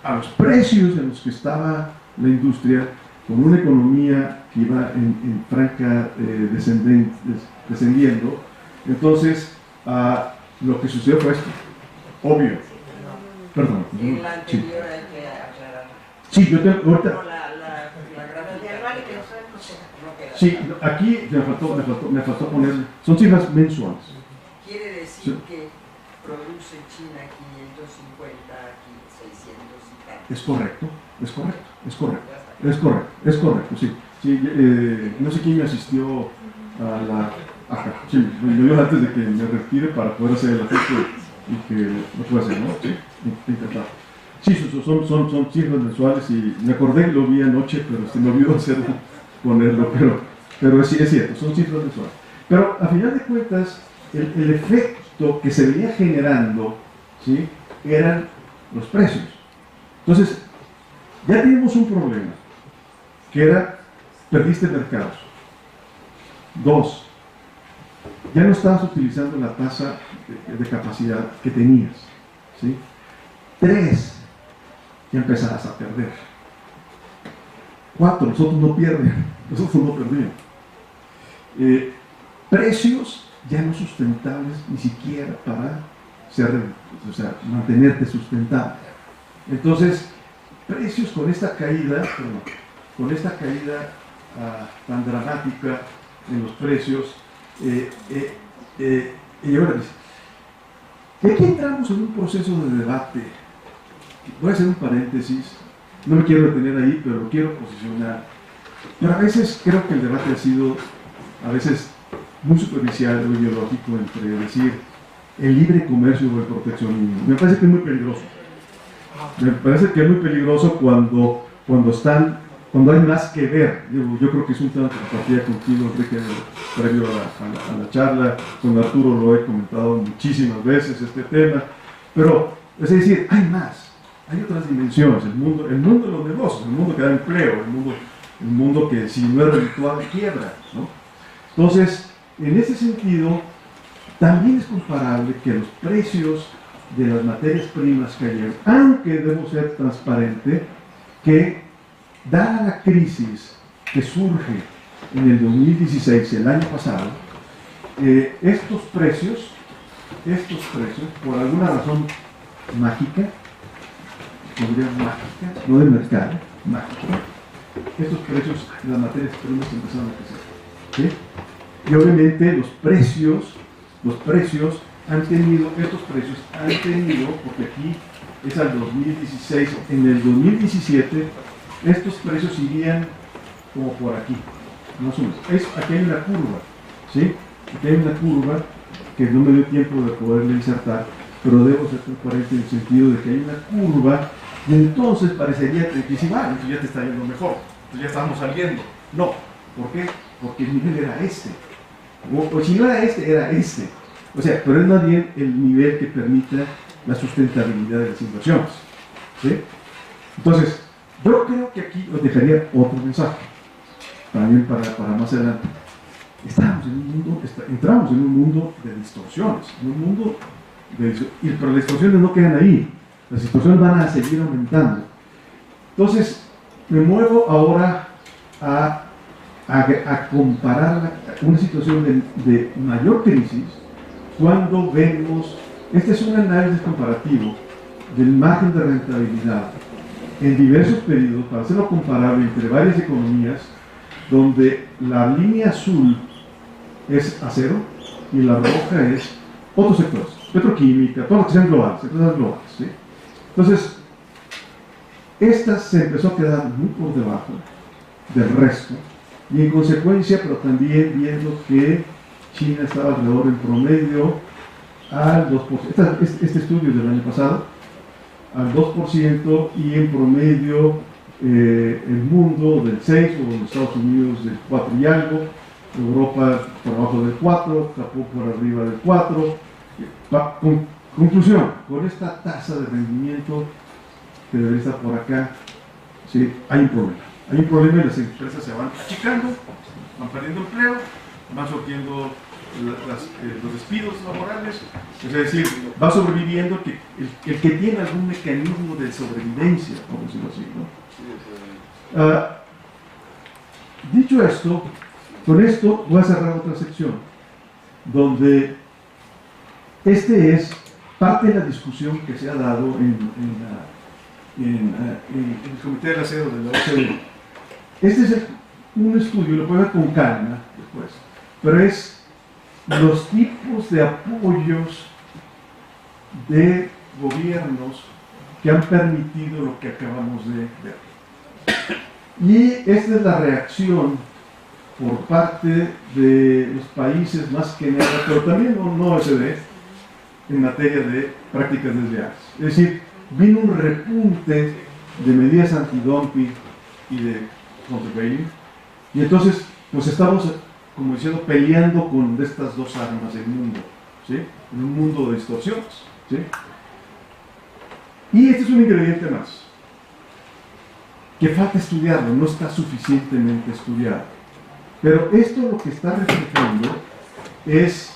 a los precios en los que estaba la industria, con una economía que iba en franca descendiendo. Entonces, lo que sucedió fue esto, obvio. Perdón. En la anterior hay que aclarar. Sí, yo tengo ahorita. No, la gráfica. Sí, aquí me faltó poner, son cifras mensuales. Quiere decir Sí. que produce China 550, aquí 600 y tal. Es correcto, sí. No sé quién me asistió a la... Ajá, sí, me dio antes de que me retire para poder hacer el ajuste y que lo pueda hacer, ¿no? Sí, encantado. Sí, son cifras mensuales y me acordé que lo vi anoche, pero se me olvidó ponerlo, pero sí, es cierto, son cifras mensuales. Pero a final de cuentas, el efecto que se venía generando, ¿sí?, eran los precios. Entonces, ya teníamos un problema, que era, perdiste mercados. 2, ya no estabas utilizando la tasa de capacidad que tenías. ¿sí? 3, ya empezarás a perder. 4, los otros no pierden, los otros no perdían. Precios ya no sustentables ni siquiera para mantenerte sustentable. Entonces, precios con esta caída, tan dramática en los precios, y ahora dice, y aquí entramos en un proceso de debate. Voy a hacer un paréntesis, no me quiero detener ahí, pero lo quiero posicionar. Pero a veces creo que el debate ha sido, a veces, muy superficial o ideológico entre decir el libre comercio o el proteccionismo. Me parece que es muy peligroso. Me parece que es muy peligroso cuando hay más que ver. Yo creo que es un tema que compartía contigo, Enrique, previo a la charla. Con Arturo lo he comentado muchísimas veces este tema. Pero, es decir, hay más. Hay otras dimensiones. El mundo de los negocios, el mundo que da empleo, el mundo que si no es redituable quiebra, ¿no? Entonces, en ese sentido, también es comparable que los precios de las materias primas cayeron, aunque debo ser transparente, que dada la crisis que surge en el 2016, el año pasado, estos precios, por alguna razón mágica, no de mercado, mágica, estos precios de las materias primas empezaron a crecer, ¿sí? Y obviamente estos precios han tenido, porque aquí es al 2016, en el 2017, estos precios irían como por aquí, más o menos. Aquí hay una curva, ¿sí? Aquí hay una curva que no me dio tiempo de poderle insertar, pero debo ser transparente en el sentido de que hay una curva, y entonces parecería que entonces ya te está yendo mejor, entonces ya estamos saliendo. No, ¿por qué? Porque el nivel era este. O si no era este, era este. O sea, pero es más bien el nivel que permita la sustentabilidad de las inversiones, ¿sí? Entonces, yo creo que aquí os dejaría otro mensaje, también para más adelante. Entramos en un mundo de distorsiones, pero las distorsiones no quedan ahí, las distorsiones van a seguir aumentando. Entonces, me muevo ahora a comparar una situación de mayor crisis cuando vemos, este es un análisis comparativo del margen de rentabilidad en diversos periodos para hacerlo comparable entre varias economías, donde la línea azul es acero y la roja es otros sectores, petroquímica, todo lo que sean globales, empresas globales, ¿sí? Entonces, esta se empezó a quedar muy por debajo del resto, y en consecuencia, pero también viendo que China estaba alrededor en promedio al 2%, este estudio del año pasado, al 2%, y en promedio el mundo del 6%, o los Estados Unidos del 4 y algo, Europa por abajo del 4%, Japón por arriba del 4%. Conclusión, con esta tasa de rendimiento que debería estar por acá, sí, hay un problema. Hay un problema y las empresas se van achicando, van perdiendo empleo, van surgiendo los despidos laborales, es decir, va sobreviviendo el que tiene algún mecanismo de sobrevivencia, por decirlo así, ¿no? Dicho esto, con esto voy a cerrar otra sección, donde este es parte de la discusión que se ha dado en el Comité del Acero de la OCDE. Este es un estudio, lo pueden ver con calma después, pero es los tipos de apoyos de gobiernos que han permitido lo que acabamos de ver. Y esta es la reacción por parte de los países más que nada, pero también no OCDE, en materia de prácticas desleales. Es decir, vino un repunte de medidas antidumping y de countervailing, y entonces pues estamos, como diciendo, peleando con estas dos armas del mundo, ¿sí? En un mundo de distorsiones, ¿sí? Y este es un ingrediente más que falta estudiarlo, no está suficientemente estudiado, pero esto lo que está reflejando es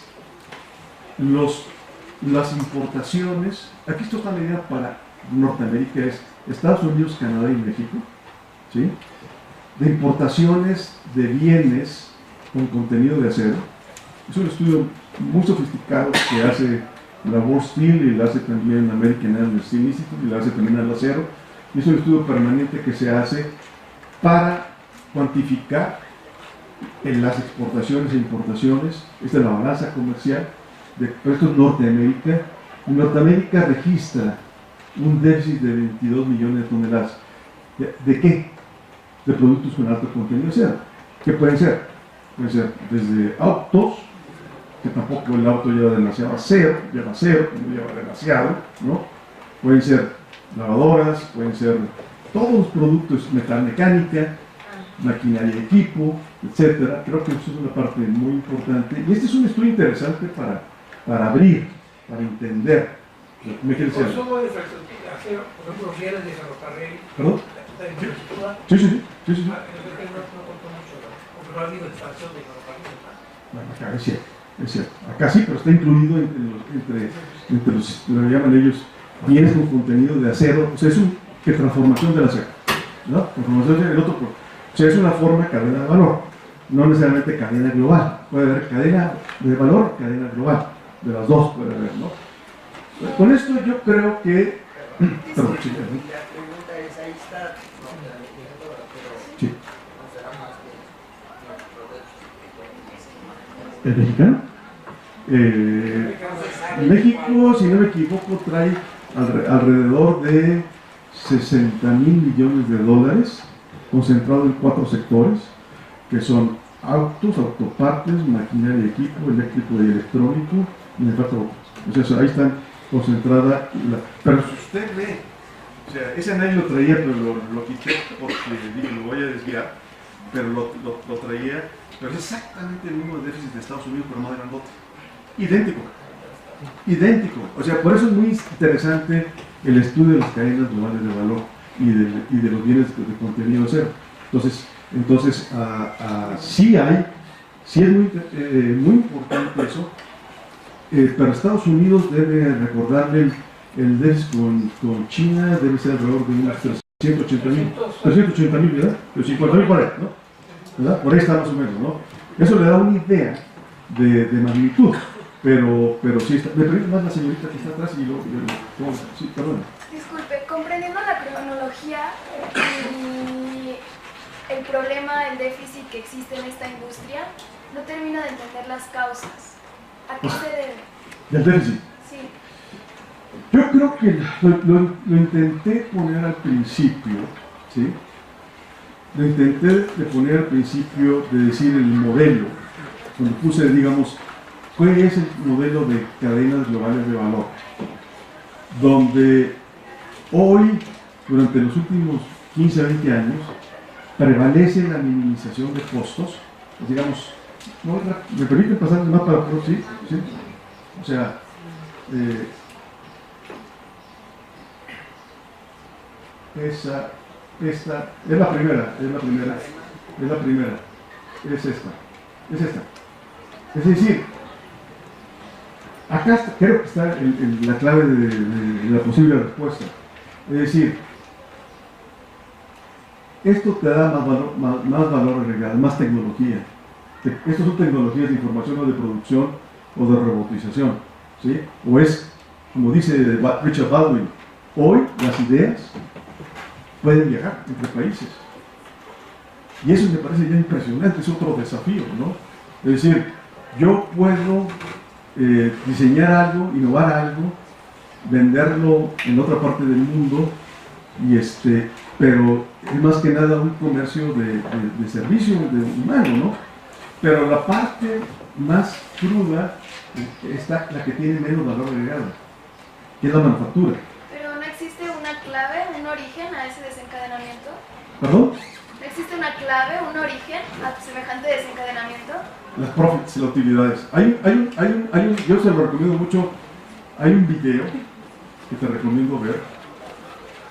las importaciones, aquí esto está medida para Norteamérica, es Estados Unidos, Canadá y México, ¿sí? De importaciones de bienes con contenido de acero. Es un estudio muy sofisticado que hace la World Steel y la hace también American National Steel Institute y la hace también el acero. Y es un estudio permanente que se hace para cuantificar en las exportaciones e importaciones. Esta es la balanza comercial. Esto es Norteamérica. Y Norteamérica registra un déficit de 22 millones de toneladas. ¿De qué? De productos con alto contenido de acero. ¿Qué pueden ser? Pueden ser desde autos, que tampoco el auto lleva demasiado acero, no lleva demasiado, ¿no? Pueden ser lavadoras, pueden ser todos los productos, metalmecánica, maquinaria y equipo, etcétera. Creo que eso es una parte muy importante. Y este es un estudio interesante para abrir, para entender. ¿Me quieres decir? Consumo de acero, por ejemplo, los rieles de ferrocarril. ¿Perdón? La infraestructura. Sí. No contó mucho, ¿no? Porque no ha habido extracción de ferrocarril. Bueno, acá es cierto. Acá sí, pero está incluido entre los, lo que llaman ellos, bienes con contenido de acero. O sea, es que transformación del acero, ¿no? Transformación del otro. O sea, es una forma de cadena de valor, no necesariamente cadena global. Puede haber cadena de valor, cadena global. De las dos puede haber, ¿no? Con esto yo creo que... Perdón, sí, La pregunta es, ahí está, pero sí. no será más que ¿El mexicano? México, si no me equivoco, trae alrededor de 60.000 millones de dólares, concentrado en 4 sectores, que son autos, autopartes, maquinaria y equipo, eléctrico y electrónico, y me falta otros. O sea, ahí están concentradas. Pero si usted ve, o sea, ese análisis lo traía, pero lo quité porque dije, lo voy a desviar, pero lo traía, pero es exactamente el mismo déficit de Estados Unidos, pero más grandote. Idéntico. O sea, por eso es muy interesante el estudio de las cadenas globales de valor y de los bienes de contenido cero. Entonces sí es muy importante eso, pero Estados Unidos debe recordarle el déficit con China, debe ser alrededor de unos 380.000, ¿verdad? Pero 50.000 por ahí, ¿no? ¿Verdad? Por ahí está más o menos, ¿no? Eso le da una idea de magnitud, pero sí está. Me permite más la señorita que está atrás y luego. Sí, perdón. Disculpe, comprendiendo la cronología y el problema, el déficit que existe en esta industria, no termino de entender las causas. ¿A qué se debe? ¿Del déficit? Sí. Yo creo que lo intenté poner al principio, ¿sí? Lo intenté de poner al principio, de decir el modelo, cuando puse, digamos, ¿cuál es el modelo de cadenas globales de valor? Donde hoy, durante los últimos 15 a 20 años, prevalece la minimización de costos, pues digamos, ¿no? ¿Me permiten pasar más para atrás? ¿Sí? O sea, esta es la primera, es esta. Es decir, acá creo que está la clave de la posible respuesta. Es decir, esto te da más valor agregado, más tecnología. Estas son tecnologías de información o de producción o de robotización, ¿sí? O es, como dice Richard Baldwin, hoy las ideas pueden viajar entre países. Y eso me parece ya impresionante, es otro desafío, ¿no? Es decir, yo puedo diseñar algo, innovar algo, venderlo en otra parte del mundo, pero es más que nada un comercio de servicio, de humano, ¿no? Pero la parte más cruda está la que tiene menos valor agregado, que es la manufactura. Pero ¿no existe una clave, un origen a ese desencadenamiento? ¿Perdón? ¿No existe una clave, un origen a semejante desencadenamiento? Las profits, las utilidades. Yo se lo recomiendo mucho. Hay un video que te recomiendo ver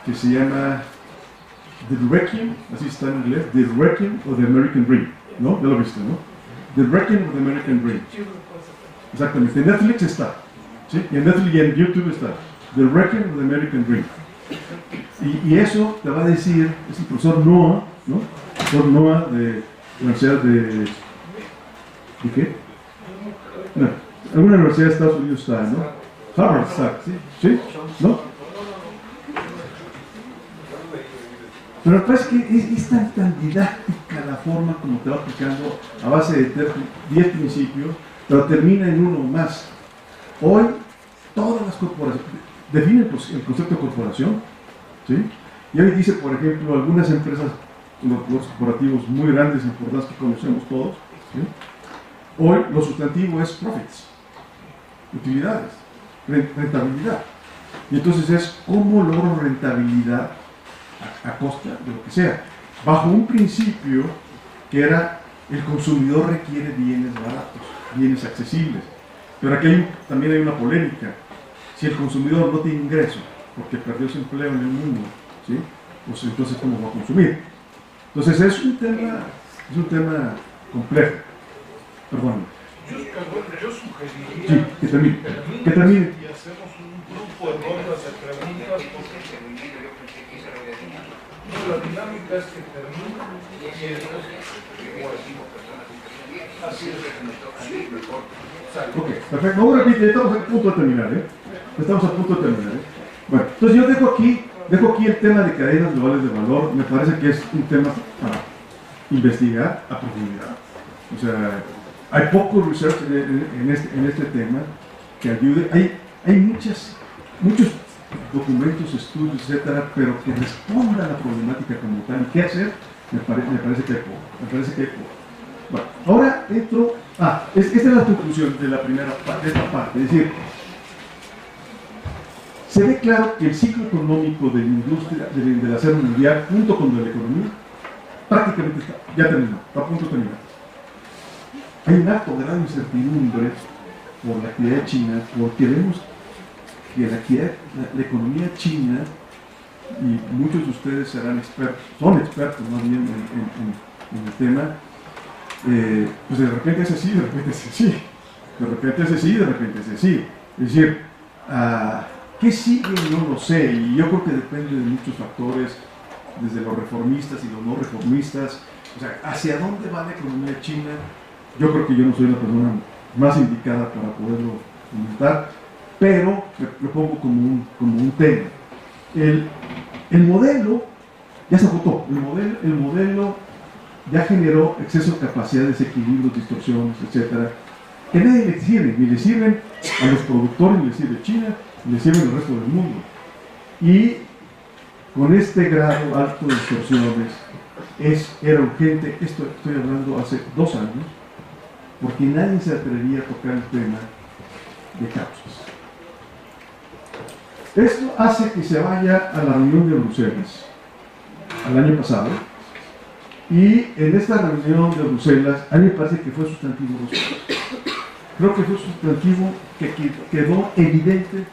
que se llama The Wrecking, así está en inglés, The Wrecking of the American Dream, ¿no? Ya lo viste, ¿no? The Wrecking of the American Dream. Exactamente, en Netflix está. ¿sí? Y en Netflix y en YouTube está The Wrecking of the American Dream. Y eso te va a decir, es el profesor Noah, ¿no? El profesor Noah de la Universidad ¿de qué? No, alguna universidad de Estados Unidos está, ¿no? Harvard está, ¿sí? ¿Sí? ¿No? Pero me parece que es tan didáctica la forma como te va aplicando a base de 10 principios, pero termina en uno más. Hoy, todas las corporaciones definen el concepto de corporación, ¿sí? Y hoy dice, por ejemplo, algunas empresas, los corporativos muy grandes, importantes que conocemos todos, ¿sí? Hoy lo sustantivo es profits, utilidades, rentabilidad. Y entonces es cómo logro rentabilidad a costa de lo que sea, bajo un principio que era el consumidor requiere bienes baratos, bienes accesibles. Pero aquí también hay una polémica. Si el consumidor no tiene ingreso porque perdió su empleo en el mundo, ¿sí? Pues entonces ¿cómo va a consumir? Entonces es un tema complejo. Perdón. Yo sugeriría Sí, que termine. y hacemos un grupo de rondas de preguntas. La dinámica es que termine y así es. Ok, perfecto. Ahora estamos a punto de terminar, ¿eh? Estamos a punto de terminar, ¿eh? Bueno, entonces yo dejo aquí el tema de cadenas globales de valor. Me parece que es un tema para investigar a profundidad. O sea, hay poco research en este tema que ayude. Hay muchos documentos, estudios, etcétera, pero que respondan a la problemática como tal. ¿Y qué hacer? Me parece que hay poco. Bueno, ahora entro. Esta es la conclusión de la primera parte, de esta parte. Es decir, se ve claro que el ciclo económico de la industria del acero mundial, junto con el de la economía, prácticamente ya terminó, está a punto de terminar. Hay un acto de gran incertidumbre por la actividad china, porque vemos que la economía china, y muchos de ustedes son expertos más bien en el tema, pues de repente es así, de repente es así, de repente es así, de repente es así. Es decir, ¿qué sigue? No lo sé, y yo creo que depende de muchos factores, desde los reformistas y los no reformistas. O sea, ¿hacia dónde va la economía china? Yo creo que yo no soy la persona más indicada para poderlo comentar, pero lo pongo como un tema. El modelo ya se agotó, el modelo ya generó exceso de capacidad, desequilibrios, distorsiones, etcétera, que nadie le sirve, ni le sirven a los productores, ni le sirve a China, ni le sirven al resto del mundo. Y con este grado alto de distorsiones era urgente, esto estoy hablando hace 2 años, porque nadie se atrevía a tocar el tema de causas. Esto hace que se vaya a la reunión de Bruselas al año pasado, y en esta reunión de Bruselas, a mí me parece que fue sustantivo Bruselas. Creo que fue sustantivo que quedó evidente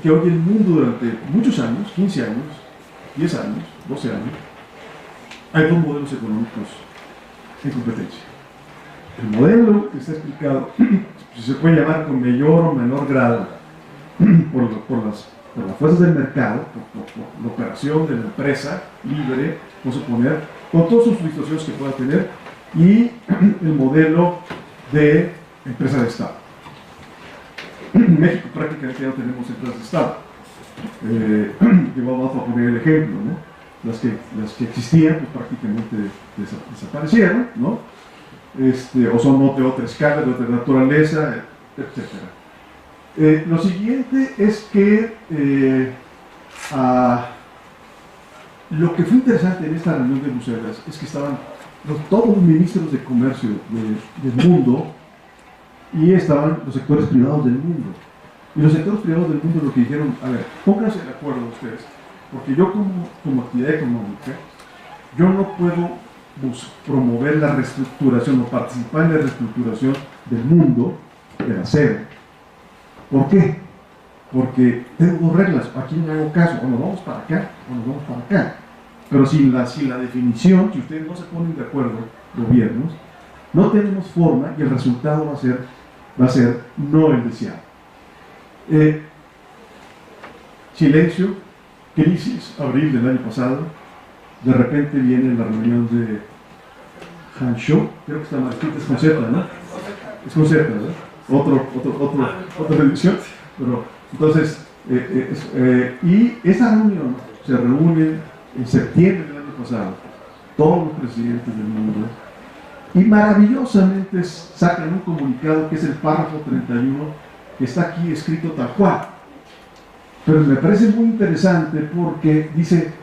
que hoy el mundo durante muchos años, 15 años, 10 años, 12 años, hay 2 modelos económicos en competencia. El modelo que está explicado, se puede llamar con mayor o menor grado por las fuerzas del mercado, por la operación de la empresa libre, vamos a poner, con todas sus distorsiones que pueda tener, y el modelo de empresa de Estado. En México prácticamente ya no tenemos empresas de Estado. Vamos a poner el ejemplo, ¿no? Las que existían, pues prácticamente desaparecieron, ¿no? O son de otra escala, de otra naturaleza, etc. Lo siguiente es que lo que fue interesante en esta reunión de Bruselas es que estaban todos los ministros de comercio del mundo, y estaban los sectores privados del mundo. Y los sectores privados del mundo lo que dijeron, a ver, pónganse de acuerdo ustedes, porque yo como actividad económica, yo no puedo promover la reestructuración o participar en la reestructuración del mundo del acero. ¿Por qué? Porque tengo 2 reglas, aquí no hago caso, o nos vamos para acá, o nos vamos para acá. Pero sin la definición, si ustedes no se ponen de acuerdo, gobiernos, no tenemos forma y el resultado va a ser no el deseado. Silencio, crisis, abril del año pasado, de repente viene la reunión de Hangzhou, creo que está mal escrito, es con Z, ¿no? Es con Z, ¿verdad? Otra edición, pero entonces, y esa reunión se reúne en septiembre del año pasado, todos los presidentes del mundo, y maravillosamente sacan un comunicado que es el párrafo 31, que está aquí escrito tal cual. Pero me parece muy interesante porque dice,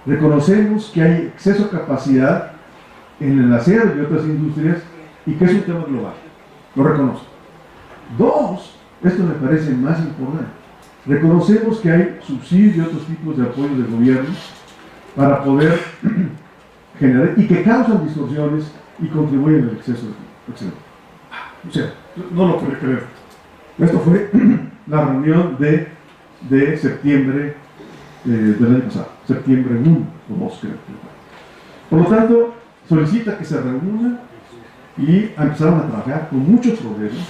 reconocemos que hay exceso de capacidad en el acero y otras industrias y que es un tema global. Lo reconozco. Dos, esto me parece más importante, reconocemos que hay subsidios y otros tipos de apoyo del gobierno para poder generar y que causan distorsiones y contribuyen al exceso de acero. O sea, no lo puedo creer. Esto fue la reunión de septiembre del año pasado, septiembre 1 o 2 creo. Por lo tanto, solicita que se reúna y empezaron a trabajar con muchos problemas.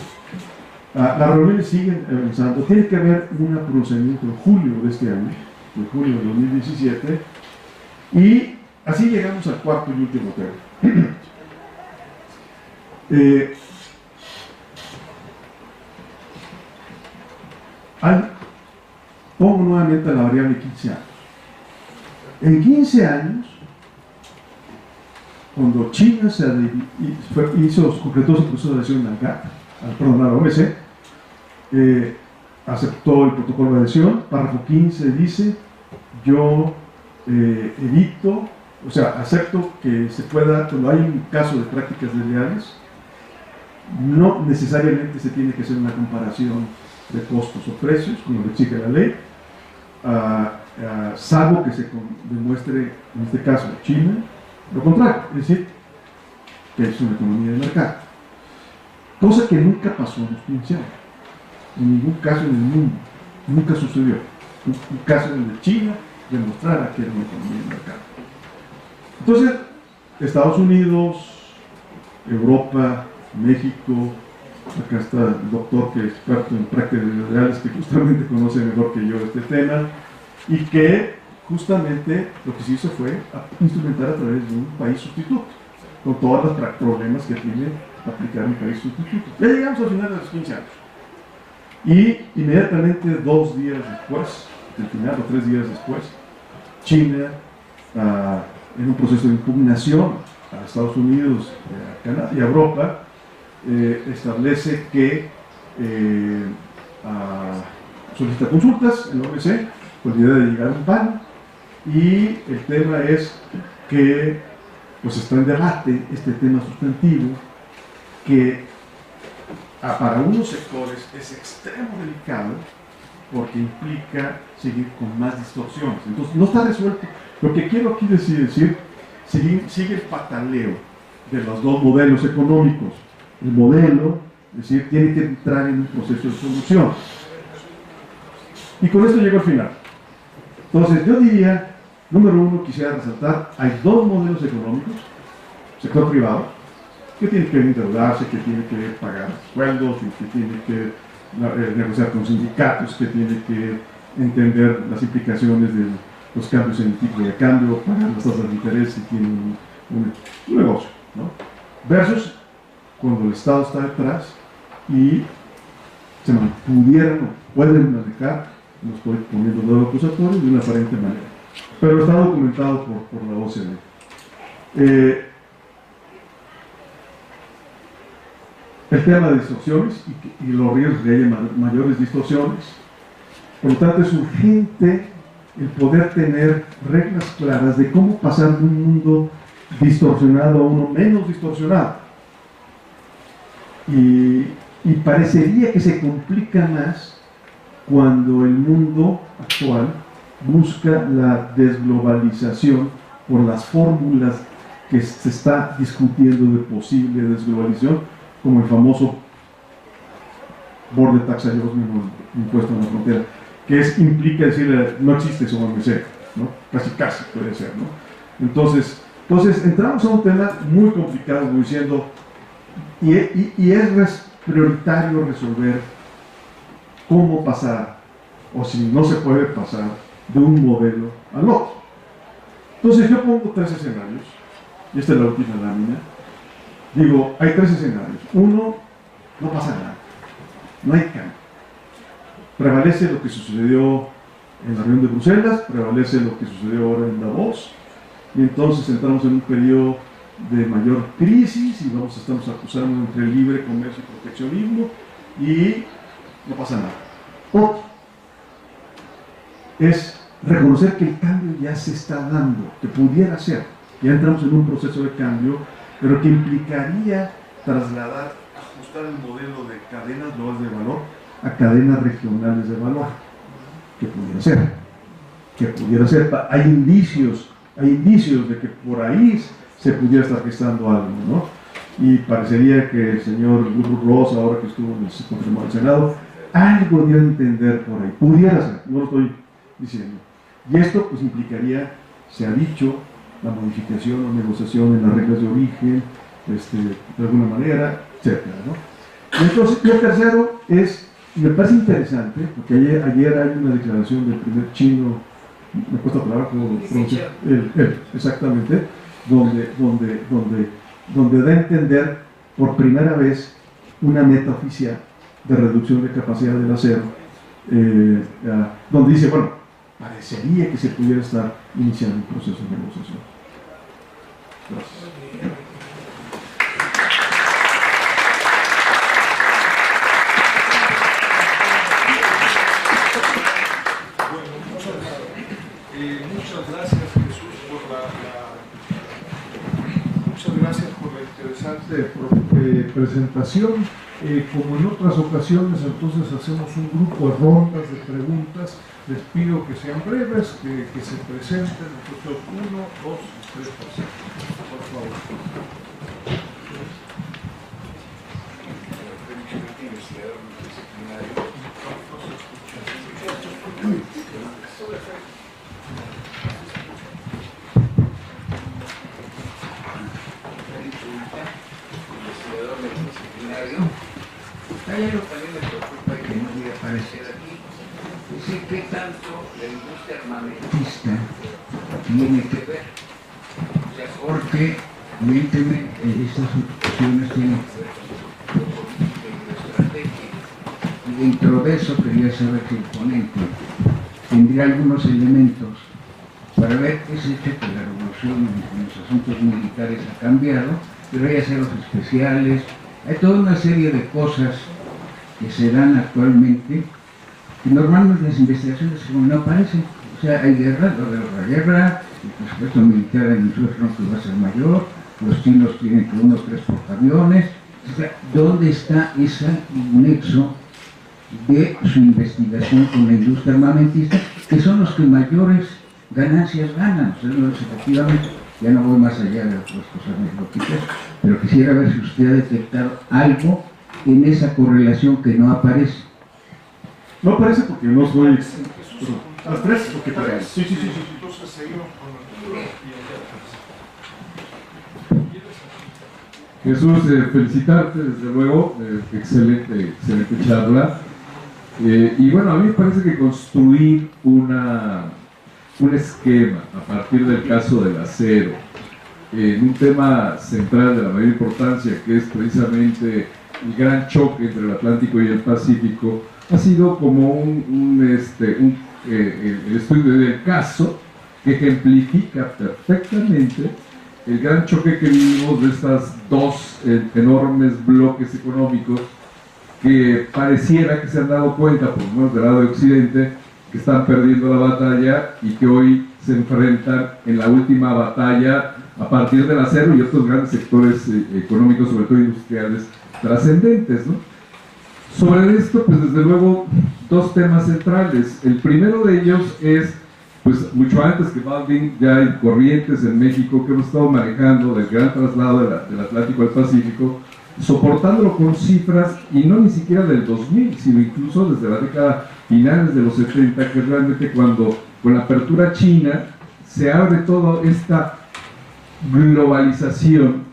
Las reuniones siguen avanzando. Tiene que haber un procedimiento en julio de este año, en julio de 2017, y así llegamos al cuarto y último tema. Pongo nuevamente la variable 15 años. En 15 años, cuando China concretó su proceso de adhesión al GATT, a la OMC, aceptó el protocolo de adhesión, párrafo 15 dice, yo evito, o sea, acepto que se pueda, cuando hay un caso de prácticas desleales, no necesariamente se tiene que hacer una comparación de costos o precios, como lo exige la ley, salvo que se demuestre, en este caso, China, lo contrario, es decir, que es una economía de mercado. Cosa que nunca pasó en los 15 años, en ningún caso en el mundo, nunca sucedió. Un caso en el de China demostrara que era una economía de mercado. Entonces, Estados Unidos, Europa, México, acá está el doctor que es experto en prácticas desleales, que justamente conoce mejor que yo este tema, y que justamente lo que se hizo fue instrumentar a través de un país sustituto, con todos los problemas que tiene aplicar un país sustituto. Ya llegamos al final de los 15 años. Y inmediatamente 2 días después, del final o 3 días después, China, en un proceso de impugnación a Estados Unidos, a Canadá y a Europa, establece que solicita consultas en la OMC con la idea de llegar a un pan, y el tema es que pues está en debate este tema sustantivo que para unos sectores es extremo delicado porque implica seguir con más distorsiones. Entonces no está resuelto. Lo que quiero aquí decir sigue el pataleo de los dos modelos económicos. El modelo, es decir, tiene que entrar en un proceso de solución. Y con esto llego al final. Entonces yo diría, número uno, quisiera resaltar, hay dos modelos económicos, sector privado, que tiene que endeudarse, que tiene que pagar sueldos, que tiene que negociar con sindicatos, que tiene que entender las implicaciones de los cambios en el tipo de cambio, pagar las tasas de interés si tiene un negocio, ¿no? Versus cuando el Estado está detrás y se pudieran o pueden manejar, no estoy poniendo dedo acusatorio, de una aparente manera, pero está documentado por la OCDE. El tema de distorsiones y los riesgos de que haya mayores distorsiones. Por lo tanto, es urgente el poder tener reglas claras de cómo pasar de un mundo distorsionado a uno menos distorsionado. Y parecería que se complica más cuando el mundo actual busca la desglobalización por las fórmulas que se está discutiendo de posible desglobalización, como el famoso Border Tax Adjustment o impuesto en la frontera, que implica decir no existe eso OMC, ¿no? Casi puede ser, ¿no? Entonces entramos a un tema muy complicado, como diciendo, y es prioritario resolver cómo pasar, o si no se puede pasar, de un modelo al otro. Entonces yo pongo 3 escenarios, y esta es la última lámina. Digo, hay 3 escenarios. Uno, no pasa nada, no hay cambio. Prevalece lo que sucedió en la reunión de Bruselas, prevalece lo que sucedió ahora en Davos, y entonces entramos en un periodo de mayor crisis y estamos acusando entre libre comercio y proteccionismo, y no pasa nada. Otro es reconocer que el cambio ya se está dando, que pudiera ser, ya entramos en un proceso de cambio, pero que implicaría trasladar, ajustar el modelo de cadenas globales de valor a cadenas regionales de valor, que pudiera ser, hay indicios de que por ahí se pudiera estar gestando algo, ¿no? Y parecería que el señor Ross, ahora que estuvo en el Senado, algo dio a entender por ahí, pudiera ser, no lo estoy diciendo. Y esto pues implicaría, se ha dicho, la modificación o negociación en las reglas de origen, de alguna manera, etc., ¿no? Entonces, y el tercero es, me parece interesante, porque ayer hay una declaración del primer chino, me cuesta trabajo pronunciar, exactamente, donde da a entender por primera vez una meta oficial de reducción de capacidad del acero, donde dice, bueno, parecería que se pudiera estar iniciando un proceso de negociación. Gracias. Muchas gracias, Jesús, muchas gracias por la interesante presentación. Como en otras ocasiones, entonces hacemos un grupo de rondas de preguntas. Les pido que sean breves, que se presenten. Nosotros 1, 2 y 3 personas. Por favor. Hay algo que a mí me preocupa y que no voy a aparecer aquí. Dice qué tanto la industria armamentista tiene que ver. O sea, porque evidentemente estas situaciones tienen que ver con política y estrategia. Y dentro de eso quería saber si el ponente tendría algunos elementos para ver qué se hecho que la revolución en los asuntos militares ha cambiado, pero hay aceros especiales, hay toda una serie de cosas que se dan actualmente, que normalmente las investigaciones como no aparecen. O sea, hay guerra, lo de la guerra, el presupuesto militar en el sur que va a ser mayor, los chinos tienen que 1 o 3 portaaviones. O sea, ¿dónde está ese nexo de su investigación con la industria armamentista, que son los que mayores ganancias ganan? O sea, efectivamente, ya no voy más allá de otras cosas anecdóticas, pero quisiera ver si usted ha detectado algo en esa correlación que no aparece. No aparece porque no soy... ¿A las 3? ¿O qué tal? Sí. Entonces seguimos con Arturo y Jesús, felicitarte desde luego, excelente charla. Y bueno, a mí me parece que construir un esquema a partir del caso del acero, en un tema central de la mayor importancia, que es precisamente el gran choque entre el Atlántico y el Pacífico, ha sido como el estudio del caso que ejemplifica perfectamente el gran choque que vivimos de estas dos enormes bloques económicos que pareciera que se han dado cuenta, por lo menos del lado de Occidente, que están perdiendo la batalla y que hoy se enfrentan en la última batalla a partir del acero y otros grandes sectores económicos, sobre todo industriales, trascendentes, ¿no? Sobre esto, pues desde luego, dos temas centrales. El primero de ellos es, pues mucho antes que Baldwin, ya hay corrientes en México que hemos estado manejando del gran traslado del Atlántico al Pacífico, soportándolo con cifras, y no ni siquiera del 2000, sino incluso desde la década finales de los 70, que realmente cuando con la apertura china se abre toda esta globalización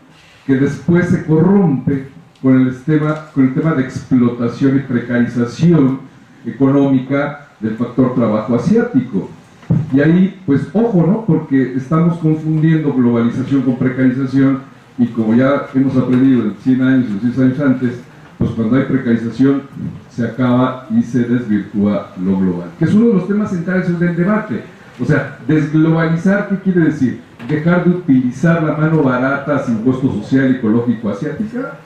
que después se corrompe con el tema de explotación y precarización económica del factor trabajo asiático. Y ahí, pues ojo, ¿no? Porque estamos confundiendo globalización con precarización, y como ya hemos aprendido en 100 años y 200 años antes, pues cuando hay precarización se acaba y se desvirtúa lo global, que es uno de los temas centrales del debate. O sea, desglobalizar, ¿qué quiere decir? Dejar de utilizar la mano barata sin costo social y ecológico asiática.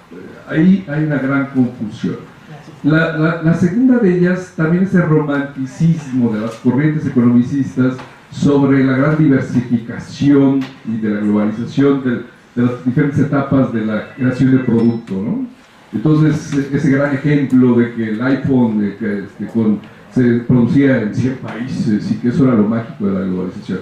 Ahí hay una gran confusión. La segunda de ellas también es el romanticismo de las corrientes economicistas sobre la gran diversificación y de la globalización de las diferentes etapas de la creación del producto, ¿no? Entonces, ese gran ejemplo de que el iPhone se producía en 100 países y que eso era lo mágico de la globalización.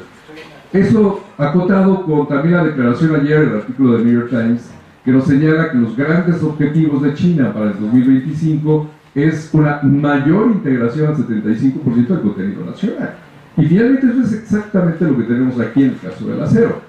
Eso acotado con también la declaración ayer, el artículo de New York Times, que nos señala que los grandes objetivos de China para el 2025 es una mayor integración al 75% del contenido nacional. Y finalmente eso es exactamente lo que tenemos aquí en el caso del acero.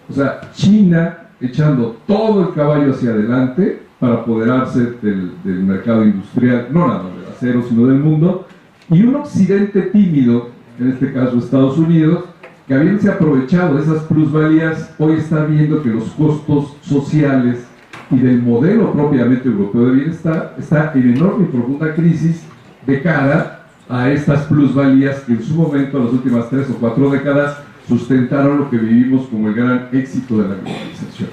O sea, China echando todo el caballo hacia adelante para apoderarse del mercado industrial, no nada más del acero, sino del mundo, y un occidente tímido, en este caso Estados Unidos, que habiéndose aprovechado de esas plusvalías, hoy está viendo que los costos sociales y del modelo propiamente europeo de bienestar está en enorme y profunda crisis de cara a estas plusvalías que en su momento, en las últimas 3 o 4 décadas, sustentaron lo que vivimos como el gran éxito de la globalización.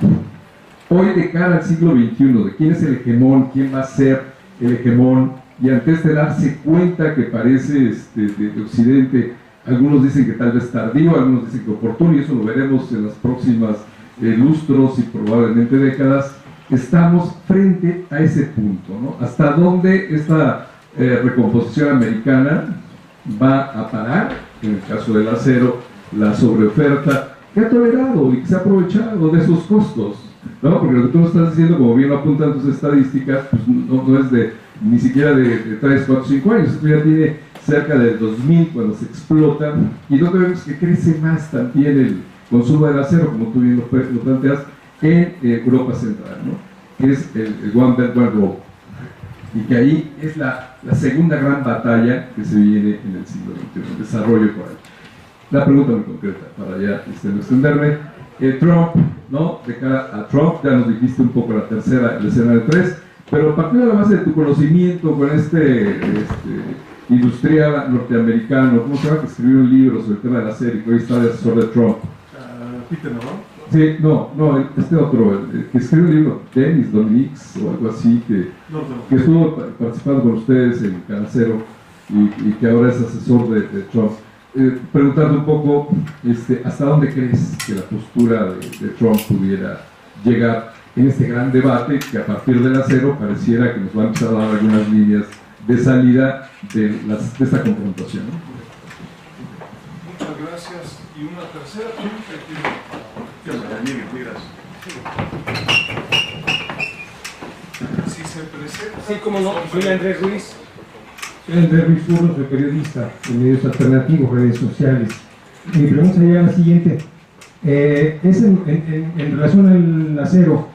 Hoy, de cara al siglo XXI, de quién es el hegemón, quién va a ser el hegemón, y antes de darse cuenta que parece de Occidente, algunos dicen que tal vez tardío, algunos dicen que oportuno, y eso lo veremos en las próximas lustros y probablemente décadas, estamos frente a ese punto, ¿no? Hasta dónde esta recomposición americana va a parar, en el caso del acero, la sobreoferta, que ha tolerado y que se ha aprovechado de esos costos, ¿no? Porque lo que tú nos estás diciendo, como bien lo apuntan tus estadísticas, pues no es ni siquiera de 3, 4, 5 años, esto ya tiene cerca de 2000 cuando se explotan, y donde vemos que crece más también el consumo del acero, como tú bien lo planteas, en Europa Central, ¿no? Que es el One Belt One Road, y que ahí es la segunda gran batalla que se viene en el siglo XXI, el desarrollo por ahí. La pregunta muy concreta, para ya no extenderme, Trump, ¿no? De cara a Trump, ya nos dijiste un poco la tercera, el escenario 3, pero partiendo de la base de tu conocimiento con industrial norteamericano, ¿cómo se llama? Que escribió un libro sobre el tema de la serie, que hoy está de asesor de Trump. Peter, ¿no? Sí, no, este otro, que escribió un libro, Dennis Dominics o algo así, que estuvo participando con ustedes en Canacero y que ahora es asesor de Trump. Preguntando un poco hasta dónde crees que la postura de Trump pudiera llegar en este gran debate que a partir del acero pareciera que nos va a empezar a dar algunas líneas de salida de esta confrontación, ¿no? Muchas gracias. Y una tercera pregunta si se presenta. Sí, como no, soy Andrés Ruiz. Soy Andrés Ruiz Furro, soy periodista de medios alternativos, redes sociales. Mi pregunta sería la siguiente. Es en relación al acero,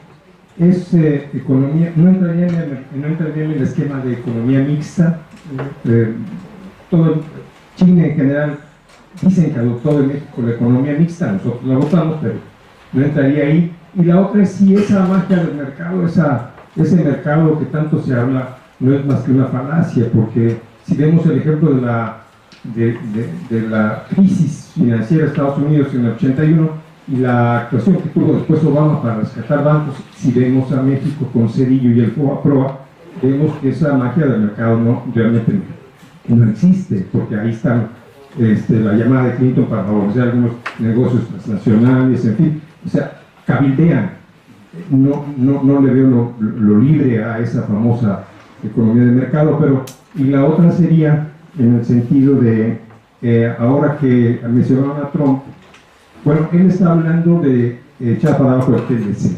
es economía, no entraría en el esquema de economía mixta. Todo China en general dicen que adoptó de México la economía mixta, nosotros la votamos, pero no entraría ahí. Y la otra es si esa magia del mercado, ese mercado que tanto se habla, no es más que una falacia, porque si vemos el ejemplo de la crisis financiera de Estados Unidos en el 81 y la actuación que tuvo después Obama para rescatar bancos, si vemos a México con Cedillo y el FOBAPROA, vemos que esa magia del mercado realmente no existe, porque ahí está la llamada de Clinton para favorecer algunos negocios transnacionales, en fin, o sea, cabildean. No le veo lo libre a esa famosa economía de mercado, pero y la otra sería en el sentido de ahora que mencionaron a Trump, bueno, él está hablando de echar para abajo el TLC.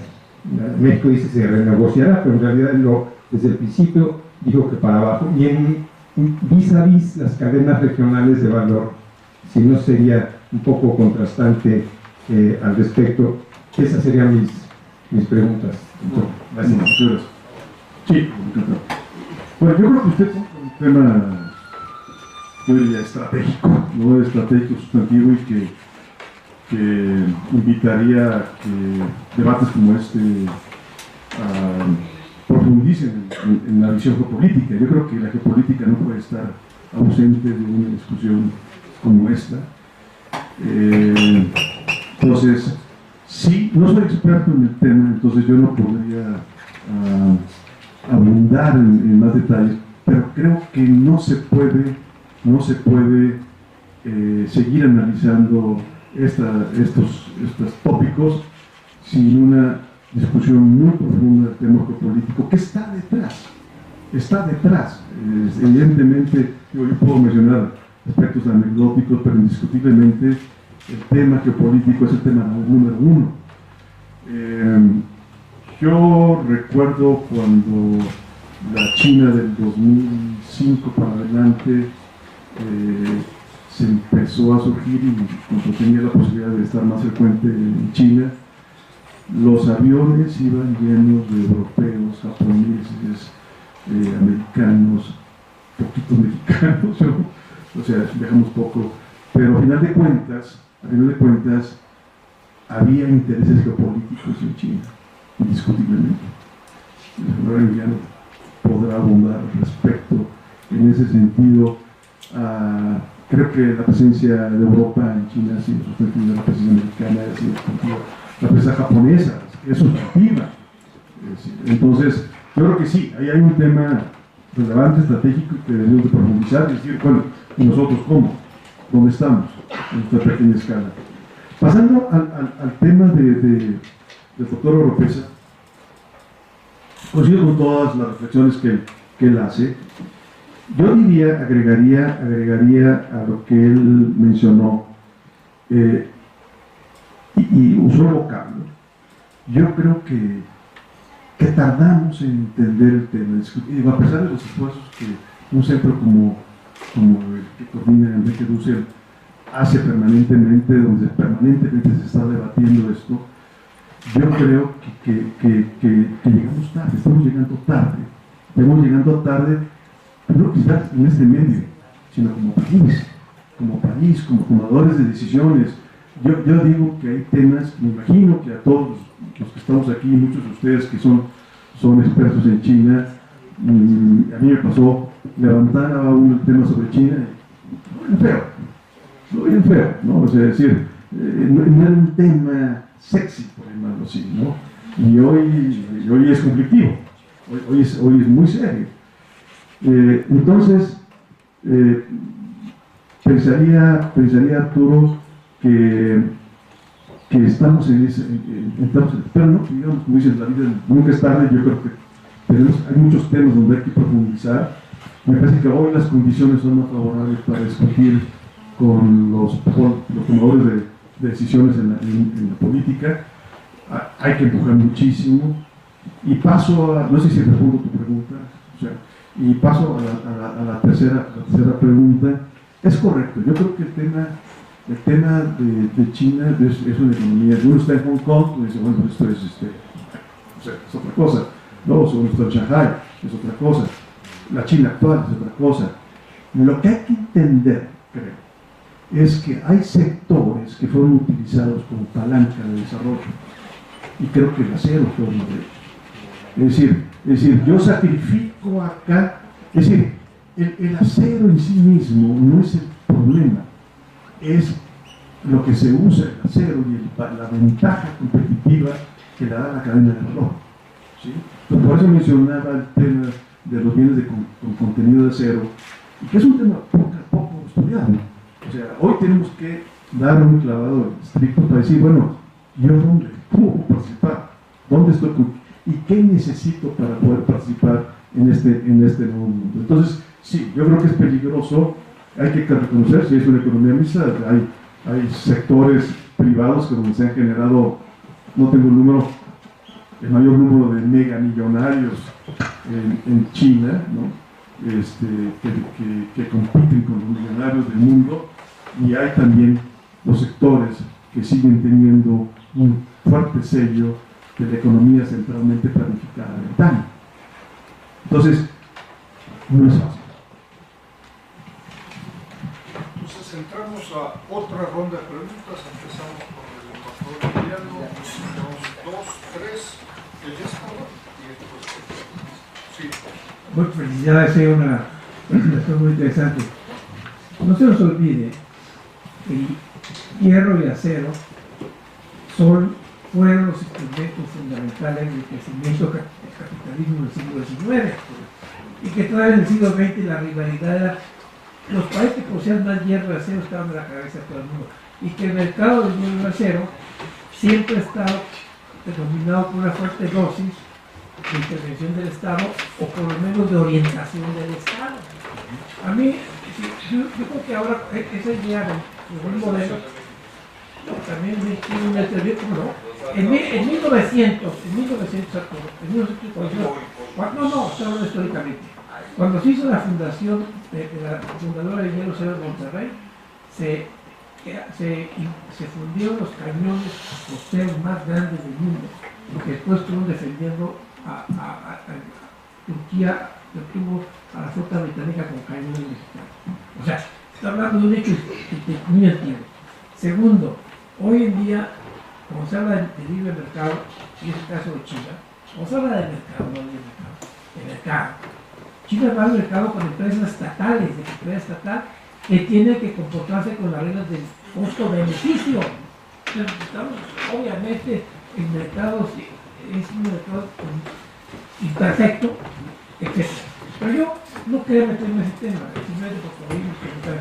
México dice que se renegociará, pero en realidad él desde el principio dijo que para abajo, y en vis a vis las cadenas regionales de valor, si no sería un poco contrastante al respecto. Esas serían mis preguntas. Gracias. Sí. Bueno, yo creo que usted toca un tema yo diría estratégico, ¿no? Estratégico, sustantivo, y que invitaría a que debates como este profundicen en la visión geopolítica. Yo creo que la geopolítica no puede estar ausente de una discusión como esta. Entonces, sí, no soy experto en el tema, entonces yo no podría abundar en más detalles, pero creo que no se puede seguir analizando estos tópicos sin una discusión muy profunda del tema geopolítico que está detrás. Evidentemente, yo puedo mencionar aspectos anecdóticos, pero indiscutiblemente el tema geopolítico es el tema número uno. Yo recuerdo cuando la China del 2005 para adelante se empezó a surgir, y cuando tenía la posibilidad de estar más frecuente en China, los aviones iban llenos de europeos, japoneses, americanos, poquitos mexicanos, o sea, viajamos poco, pero a final de cuentas había intereses geopolíticos en China, indiscutiblemente. El señor Emiliano podrá abundar al respecto en ese sentido. Creo que la presencia de Europa en China ha sido sustantiva, la presencia americana ha sido sustantiva, la presencia japonesa es sustantiva. Entonces, yo creo que sí, ahí hay un tema relevante, estratégico, que debemos de profundizar, y decir, bueno, ¿y nosotros cómo? ¿Dónde estamos en nuestra pequeña escala? Pasando al tema del doctor Oropesa, coincido con todas las reflexiones que él hace. Yo diría, agregaría a lo que él mencionó, y usó el vocablo. Yo creo que tardamos en entender el tema, a pesar de los esfuerzos que un centro como el que coordina Enrique Dussel hace permanentemente, donde permanentemente se está debatiendo esto. Yo creo que llegamos tarde, estamos llegando tarde, no quizás en este medio, sino como país, como tomadores de decisiones. Yo digo que hay temas, me imagino que a todos los que estamos aquí, muchos de ustedes que son expertos en China, a mí me pasó levantar a un tema sobre China, bien feo, ¿no? O sea, es decir, no era un tema sexy, por llamarlo así, ¿no? Y hoy es conflictivo, hoy es muy serio. Entonces, pensaría Arturo que estamos pero no, digamos, como dices, la vida nunca es tarde. Yo creo que hay muchos temas donde hay que profundizar. Me parece que hoy las condiciones son más favorables para discutir con los tomadores de decisiones en la política. Hay que empujar muchísimo. Y paso no sé si respondo tu pregunta, y paso a la tercera pregunta. Es correcto, yo creo que el tema de China es una economía. Uno está en Hong Kong, uno dice, bueno, esto es otra cosa, no, uno está en Shanghai, es otra cosa, la China actual es otra cosa. Lo que hay que entender, creo, es que hay sectores que fueron utilizados como palanca de desarrollo, y creo que el acero fue uno de ellos. Es decir, yo sacrifico acá, es decir, el acero en sí mismo no es el problema, es lo que se usa el acero y la ventaja competitiva que le da la cadena de valor, ¿sí? Entonces, por eso mencionaba el tema de los bienes con contenido de acero, y que es un tema poco estudiado. O sea, hoy tenemos que dar un clavado estricto para decir, bueno, ¿yo dónde? ¿Cómo puedo participar? ¿Dónde estoy? ¿Y qué necesito para poder participar en este nuevo mundo? Entonces, sí, yo creo que es peligroso. Hay que reconocer, si es una economía mixta, hay sectores privados que donde se han generado, no tengo el mayor número de megamillonarios en China, ¿no? Que compiten con los millonarios del mundo, y hay también los sectores que siguen teniendo un fuerte sello de la economía centralmente planificada americana. Entonces, no es fácil. a otra ronda de preguntas. Empezamos con el embajador Emiliano. Dos, tres, el Estado y después. Sí. Bueno, felicidades, es una presentación muy interesante. No se nos olvide que el hierro y acero fueron los instrumentos fundamentales del crecimiento del capitalismo del siglo XIX y que todavía en el siglo XX la rivalidad era los países que poseían más hierro y acero estaban en la cabeza de todo el mundo y que el mercado del hierro y acero siempre ha estado dominado por una fuerte dosis de intervención del Estado o por lo menos de orientación del Estado. A mí, yo creo que ahora esa idea de un modelo también tiene una teoría como no. En 1900, solo históricamente, cuando se hizo la fundación de la fundadora de Hielo Cero de Monterrey, se fundieron los cañones costeros más grandes del mundo, que después estuvieron defendiendo a Turquía, que tuvo a la flota británica con cañones mexicanos. O sea, está hablando de un hecho muy antiguo. Segundo, hoy en día, como se habla de libre mercado, y es el caso de China, como se habla de mercado, no de mercado, de mercado. China va al mercado con empresas estatales, de propiedad estatal, que tienen que comportarse con las reglas del costo-beneficio. Estamos, obviamente, el mercado es un mercado imperfecto, etc. Pero yo no quería meterme en ese tema, simplemente porque oímos preguntar.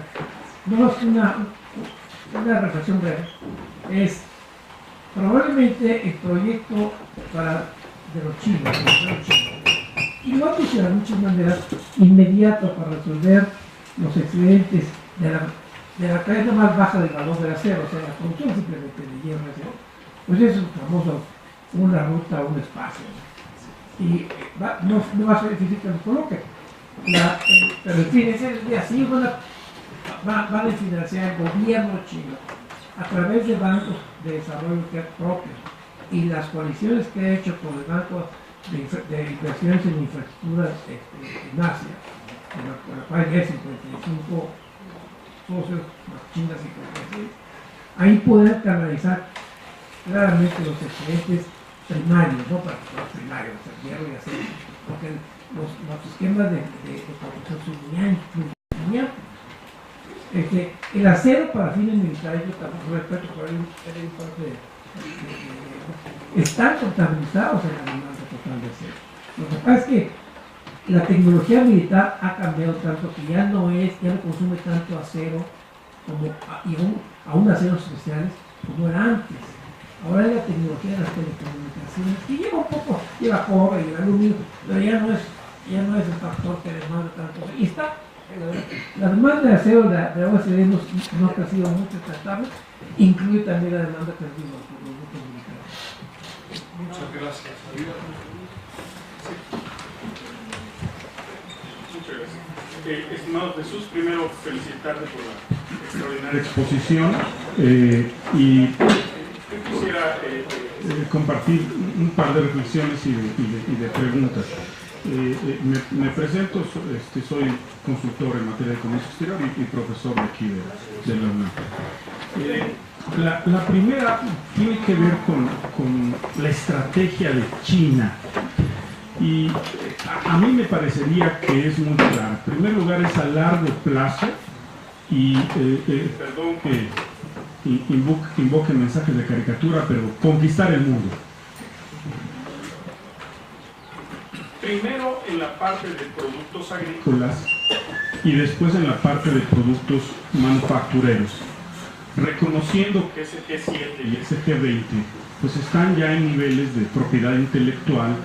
No es una reflexión breve. Es probablemente el proyecto de los chinos, y no hay de muchas maneras inmediato para resolver los excedentes de la cadena más baja del valor del acero, o sea, la producción simplemente de hierro y acero, pues es un famoso una ruta, un espacio. Y no va a ser difícil que nos coloque. Pero en fin, así van a financiar el gobierno chino a través de bancos de desarrollo propios y las coaliciones que ha hecho con el Banco de Inversiones en Infraestructuras en Asia, con la cual hay 55 socios, más China 56, ahí poder canalizar claramente los excedentes primarios, no para los primarios, o sea, hierro y acero, porque los esquemas de producción son muy el acero para fines militares, yo tampoco respeto por ahí un parte están contabilizados en la demanda total de acero. Lo que pasa es que la tecnología militar ha cambiado tanto que ya no consume tanto acero y aún aceros especiales como era antes. Ahora es la tecnología de las telecomunicaciones, que lleva cobre y el aluminio, pero ya no es el factor que demanda tanto. Y está, la demanda de acero de la OSD no ha crecido mucho, está estable, incluye también la demanda que recibimos por los grupos militares. Muchas gracias. Muchas gracias. Estimado Jesús, primero felicitarte por la extraordinaria exposición y quisiera compartir un par de reflexiones y de preguntas. Me presento, soy consultor en materia de comercio exterior y profesor de aquí de la UNAM. La primera tiene que ver con la estrategia de China y a mí me parecería que es muy clara. En primer lugar es a largo plazo y perdón que invoque mensajes de caricatura, pero conquistar el mundo. Primero en la parte de productos agrícolas y después en la parte de productos manufactureros, reconociendo que ese G7 y ese G20 pues están ya en niveles de propiedad intelectual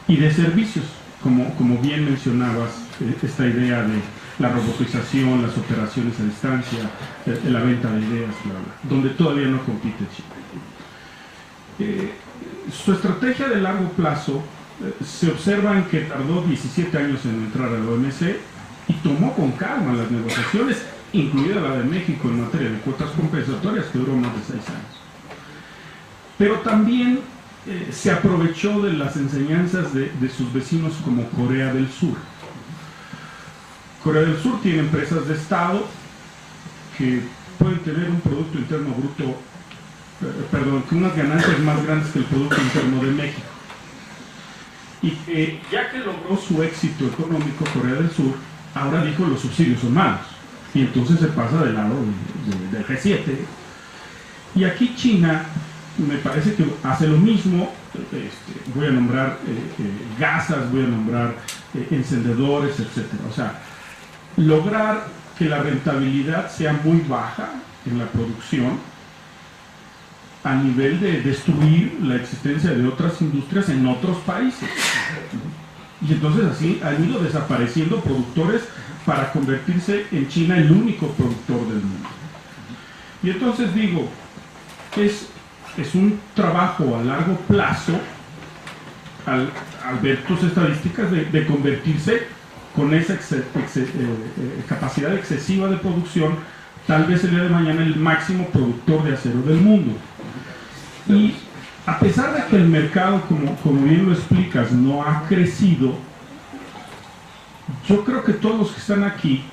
y de servicios, como bien mencionabas, esta idea de la robotización, las operaciones a distancia, la venta de ideas, bla, bla, donde todavía no compite China. Su estrategia de largo plazo se observa en que tardó 17 años en entrar a la OMC y tomó con calma las negociaciones, incluida la de México en materia de cuotas compensatorias, que duró más de 6 años. Pero también se aprovechó de las enseñanzas de sus vecinos como Corea del Sur. Corea del Sur tiene empresas de Estado que pueden tener un Producto Interno Bruto, que unas ganancias más grandes que el Producto Interno de México. Y ya que logró su éxito económico Corea del Sur, ahora dijo los subsidios son malos. Y entonces se pasa del lado del G7. Y aquí China me parece que hace lo mismo. Voy a nombrar gasas, voy a nombrar encendedores, etc. O sea, lograr que la rentabilidad sea muy baja en la producción a nivel de destruir la existencia de otras industrias en otros países. Y entonces así han ido desapareciendo productores para convertirse en China el único productor del mundo. Y entonces digo, es un trabajo a largo plazo, al ver tus estadísticas, de convertirse con esa capacidad excesiva de producción, tal vez el día de mañana el máximo productor de acero del mundo. Y a pesar de que el mercado, como bien lo explicas, no ha crecido, yo creo que todos los que están aquí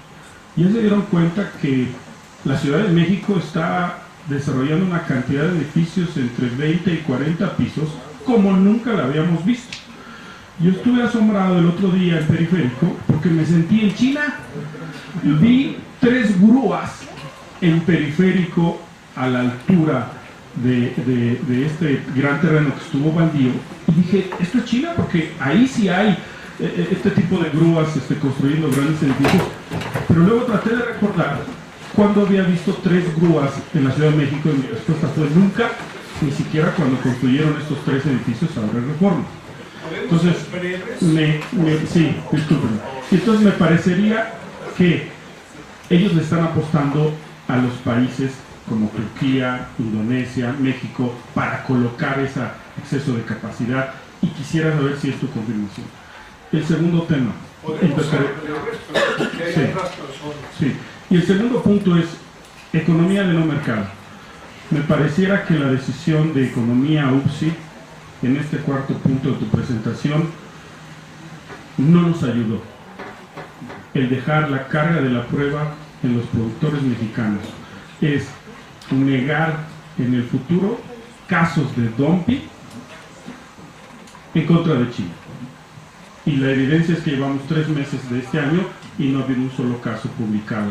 ya se dieron cuenta que la Ciudad de México está desarrollando una cantidad de edificios entre 20 y 40 pisos como nunca la habíamos visto. Yo estuve asombrado el otro día en Periférico porque me sentí en China. Vi 3 grúas en Periférico a la altura de este gran terreno que estuvo baldío, y dije, esto es China, porque ahí sí hay este tipo de grúas construyendo grandes edificios. Pero luego traté de recordar cuándo había visto 3 grúas en la Ciudad de México, y mi respuesta fue nunca, ni siquiera cuando construyeron estos 3 edificios sobre Reforma. Entonces, sí, discúlpenme. Entonces me parecería que ellos le están apostando a los países como Turquía, Indonesia, México, para colocar ese exceso de capacidad, y quisiera saber si es tu confirmación. El segundo tema. Sí. Y el segundo punto es economía de no mercado. Me pareciera que la decisión de economía UPSI, en este cuarto punto de tu presentación, no nos ayudó. El dejar la carga de la prueba en los productores mexicanos es negar en el futuro casos de dumping en contra de China. Y la evidencia es que llevamos 3 meses de este año y no ha habido un solo caso publicado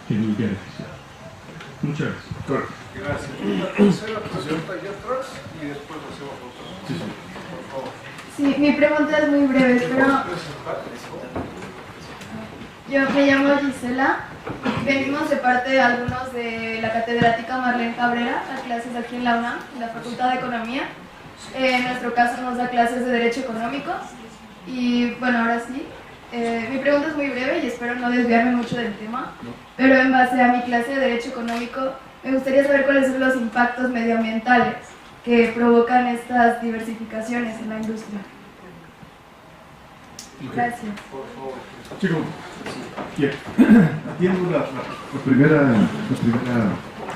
en el diario oficial. Muchas gracias. Gracias. Una tercera pregunta allá atrás y después hacemos otra. Sí, sí. Por favor. Sí, mi pregunta es muy breve, pero yo me llamo Gisela. Venimos de parte de algunos de la catedrática Marlene Cabrera a clases aquí en la UNAM, en la Facultad de Economía. En nuestro caso nos da clases de Derecho Económico. Y bueno, ahora sí, mi pregunta es muy breve y espero no desviarme mucho del tema, pero en base a mi clase de Derecho Económico me gustaría saber cuáles son los impactos medioambientales que provocan estas diversificaciones en la industria. Gracias. Por favor. Chico, atiendo la primera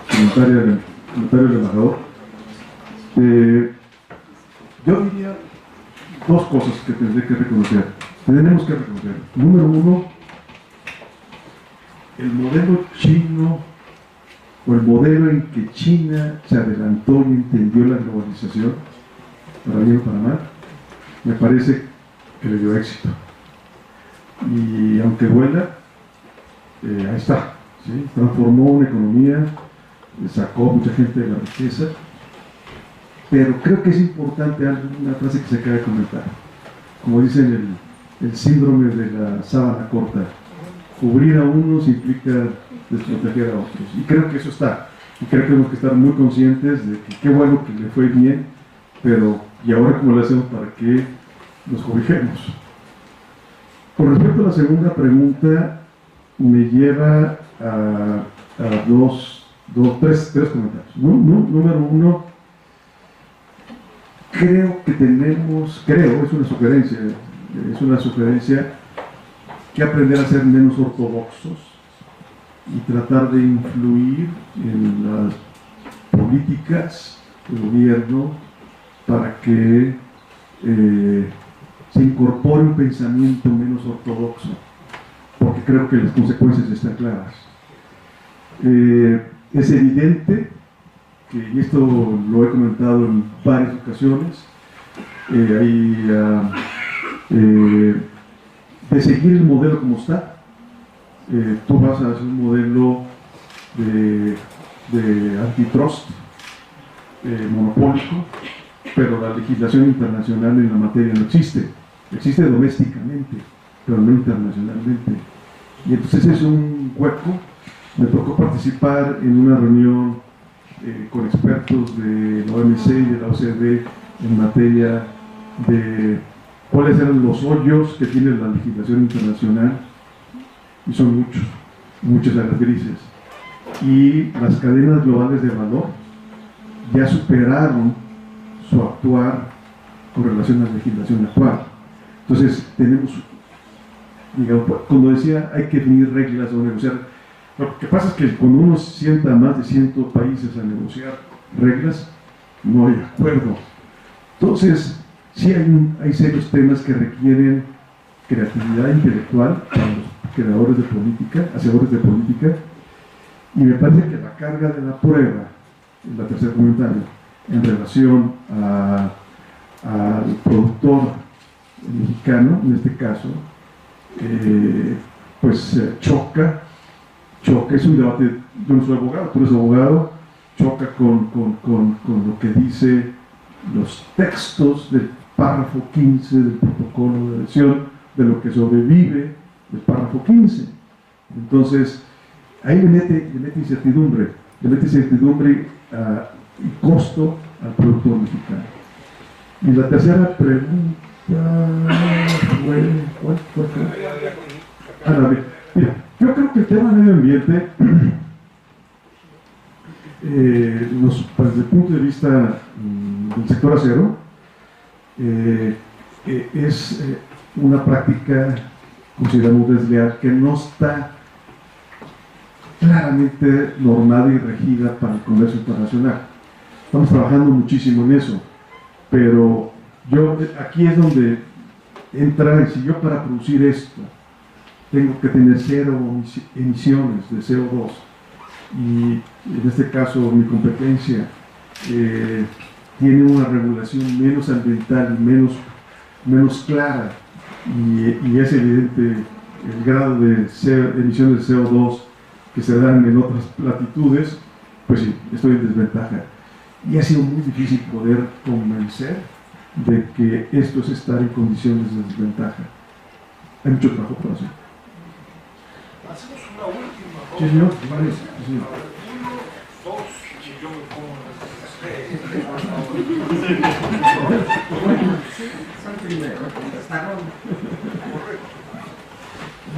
comentario del embajador. Yo diría 2 cosas que tendré que reconocer. Tenemos que reconocer. Número 1, el modelo chino, o el modelo en que China se adelantó y entendió la globalización, para bien o para mal, me parece que le dio éxito. Y aunque duela, ahí está, ¿sí? Transformó una economía, sacó mucha gente de la riqueza, pero creo que es importante una frase que se acaba de comentar. Como dicen, el síndrome de la sábana corta. Cubrir a unos implica desproteger a otros. Y creo que eso está. Y creo que tenemos que estar muy conscientes de que qué bueno que le fue bien, pero ¿y ahora cómo le hacemos para que nos cobijemos? Con respecto a la segunda pregunta, me lleva a tres comentarios. Número 1, creo que tenemos, es una sugerencia que aprender a ser menos ortodoxos y tratar de influir en las políticas del gobierno para que se incorpore un pensamiento menos ortodoxo, porque creo que las consecuencias están claras. es evidente que, y esto lo he comentado en varias ocasiones, de seguir el modelo como está. Tú vas a hacer un modelo de antitrust monopólico, pero la legislación internacional en la materia no existe. Existe domésticamente, pero no internacionalmente. Y entonces es un hueco. Me tocó participar en una reunión con expertos de la OMC y de la OCDE en materia de cuáles eran los hoyos que tiene la legislación internacional, y son muchas áreas grises. Y las cadenas globales de valor ya superaron su actuar con relación a la legislación actual. Entonces tenemos, digamos, cuando decía hay que definir reglas o negociar, lo que pasa es que cuando uno sienta más de 100 países a negociar reglas, no hay acuerdo. Entonces sí hay serios temas que requieren creatividad intelectual para los creadores de política, hacedores de política, y me parece que la carga de la prueba, en el tercer comentario, en relación al productor mexicano, en este caso, pues choca, es un debate, yo no soy abogado, tú eres abogado, choca con lo que dice los textos del párrafo 15 del protocolo de adhesión, de lo que sobrevive del párrafo 15. Entonces, ahí le mete incertidumbre, y costo al productor mexicano. Y la tercera pregunta fue, ¿cuál fue? Mira, yo creo que el tema del medio ambiente, desde el punto de vista del sector acero, es una práctica, consideramos desleal, que no está claramente normada y regida para el comercio internacional. Estamos trabajando muchísimo en eso, pero aquí es donde entra, si yo para producir esto tengo que tener 0 emisiones de CO2, y en este caso mi competencia tiene una regulación menos ambiental y menos clara, y es evidente el grado de emisiones de CO2 que se dan en otras latitudes, pues sí, estoy en desventaja. Y ha sido muy difícil poder convencer de que esto es estar en condiciones de desventaja. Hay mucho trabajo por hacer. Hacemos una última ronda. Sí, señor. Vale, sí, señor. 1, 2, y yo me pongo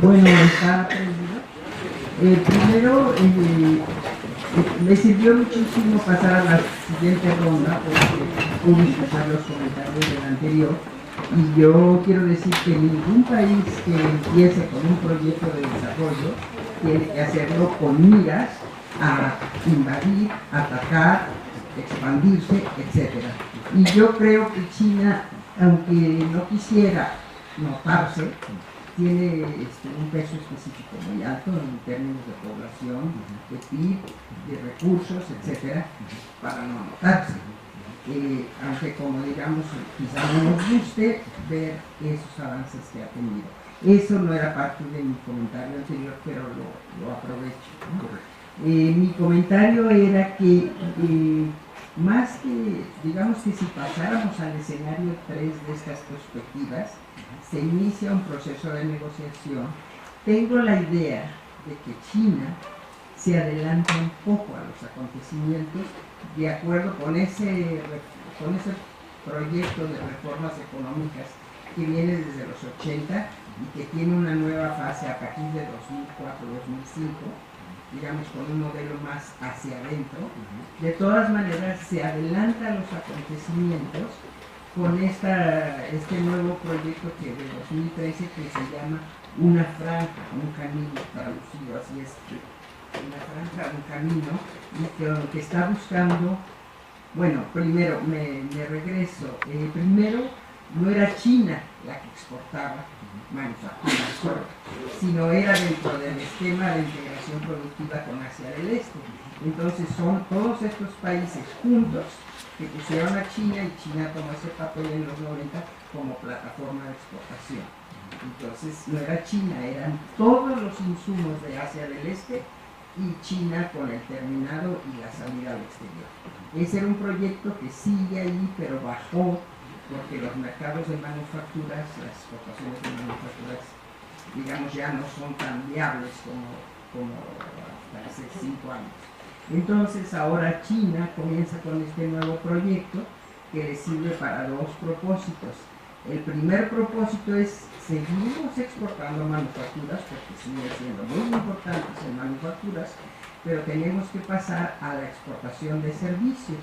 Bueno, está aprendido. Primero, me sirvió muchísimo pasar a la siguiente ronda porque pude escuchar los comentarios del anterior, y yo quiero decir que ningún país que empiece con un proyecto de desarrollo tiene que hacerlo con miras a invadir, atacar, expandirse, etc. Y yo creo que China, aunque no quisiera notarse, tiene un peso específico muy alto en términos de población, de PIB, de recursos, etcétera, para no notarse. Aunque, como digamos, quizá no nos guste ver esos avances que ha tenido. Eso no era parte de mi comentario anterior, pero lo aprovecho, ¿no? Mi comentario era que más que, digamos que si pasáramos al escenario 3 de estas perspectivas, se inicia un proceso de negociación. Tengo la idea de que China se adelanta un poco a los acontecimientos de acuerdo con ese proyecto de reformas económicas que viene desde los 80 y que tiene una nueva fase a partir de 2004-2005, digamos con un modelo más hacia adentro. De todas maneras se adelanta a los acontecimientos con este nuevo proyecto que de 2013 que se llama Una Franja, un camino, traducido así es, una franja, un camino, y que está buscando, bueno, primero me regreso, primero no era China la que exportaba manufacturas, sino era dentro del esquema de integración productiva con Asia del Este. Entonces son todos estos países juntos que pusieron a China, y China tomó ese papel en los 90 como plataforma de exportación. Entonces no era China, eran todos los insumos de Asia del Este y China con el terminado y la salida al exterior. Ese era un proyecto que sigue ahí, pero bajó porque los mercados de manufacturas, las exportaciones de manufacturas, digamos, ya no son tan viables como hace 5 años. Entonces ahora China comienza con este nuevo proyecto que le sirve para 2 propósitos. El primer propósito es: seguimos exportando manufacturas porque siguen siendo muy importantes en manufacturas, pero tenemos que pasar a la exportación de servicios,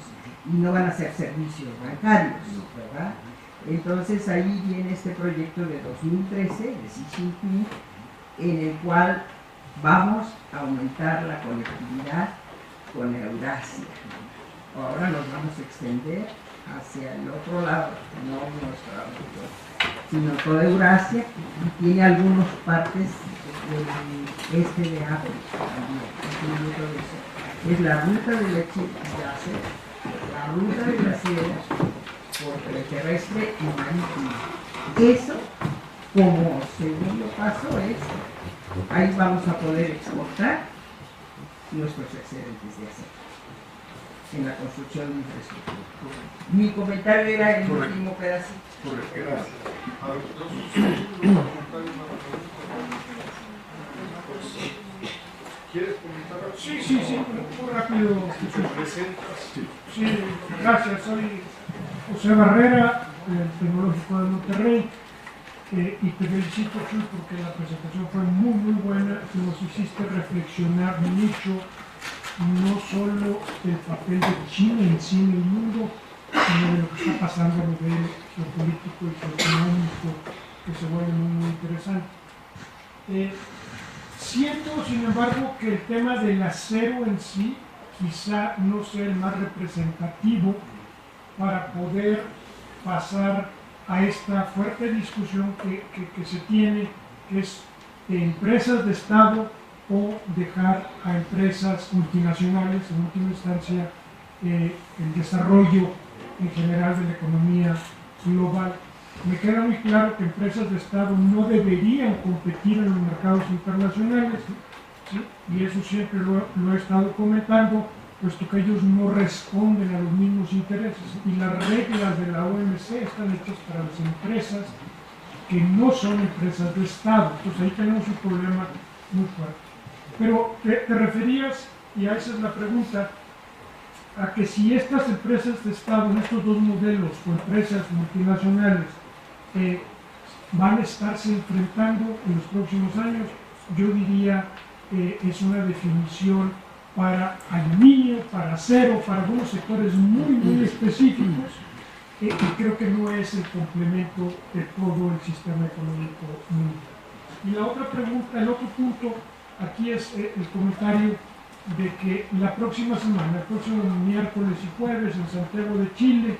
y no van a ser servicios bancarios, ¿verdad? Entonces ahí viene este proyecto de 2013 de Xi Jinping, en el cual vamos a aumentar la conectividad con Eurasia. Ahora nos vamos a extender hacia el otro lado, no nuestra región, sino toda Eurasia, y tiene algunas partes del este de África también. Es la ruta de la China, la ruta de la seda por terrestre y marítimo. Eso, como segundo paso, es ahí vamos a poder exportar nuestros excedentes de acero en la construcción de infraestructura. Mi comentario era el último pedacito. Gracias. ¿Quieres comentar algo? Sí, muy rápido. ¿Te presentas? Sí, gracias. Soy José Barrera, del Tecnológico de Monterrey, y te felicito, Chuy, porque la presentación fue muy buena y nos hiciste reflexionar mucho, no solo del papel de China en sí en el mundo, sino de lo que está pasando a nivel geopolítico y geoeconómico, que se vuelve muy interesante. Siento, sin embargo, que el tema del acero en sí quizá no sea el más representativo para poder pasar a esta fuerte discusión que se tiene, que es de empresas de Estado o dejar a empresas multinacionales, en última instancia, el desarrollo en general de la economía global. Me queda muy claro que empresas de Estado no deberían competir en los mercados internacionales, ¿sí? Y eso siempre lo he estado comentando, puesto que ellos no responden a los mismos intereses, y las reglas de la OMC están hechas para las empresas que no son empresas de Estado. Entonces ahí tenemos un problema muy fuerte. Pero te referías, y a esa es la pregunta, a que si estas empresas de Estado, en estos 2 modelos, o empresas multinacionales, van a estarse enfrentando en los próximos años, yo diría que es una definición para aluminio, para acero, para algunos sectores muy específicos, y creo que no es el complemento de todo el sistema económico mundial. Y la otra pregunta, el otro punto, aquí es el comentario de que la próxima semana, el próximo miércoles y jueves en Santiago de Chile,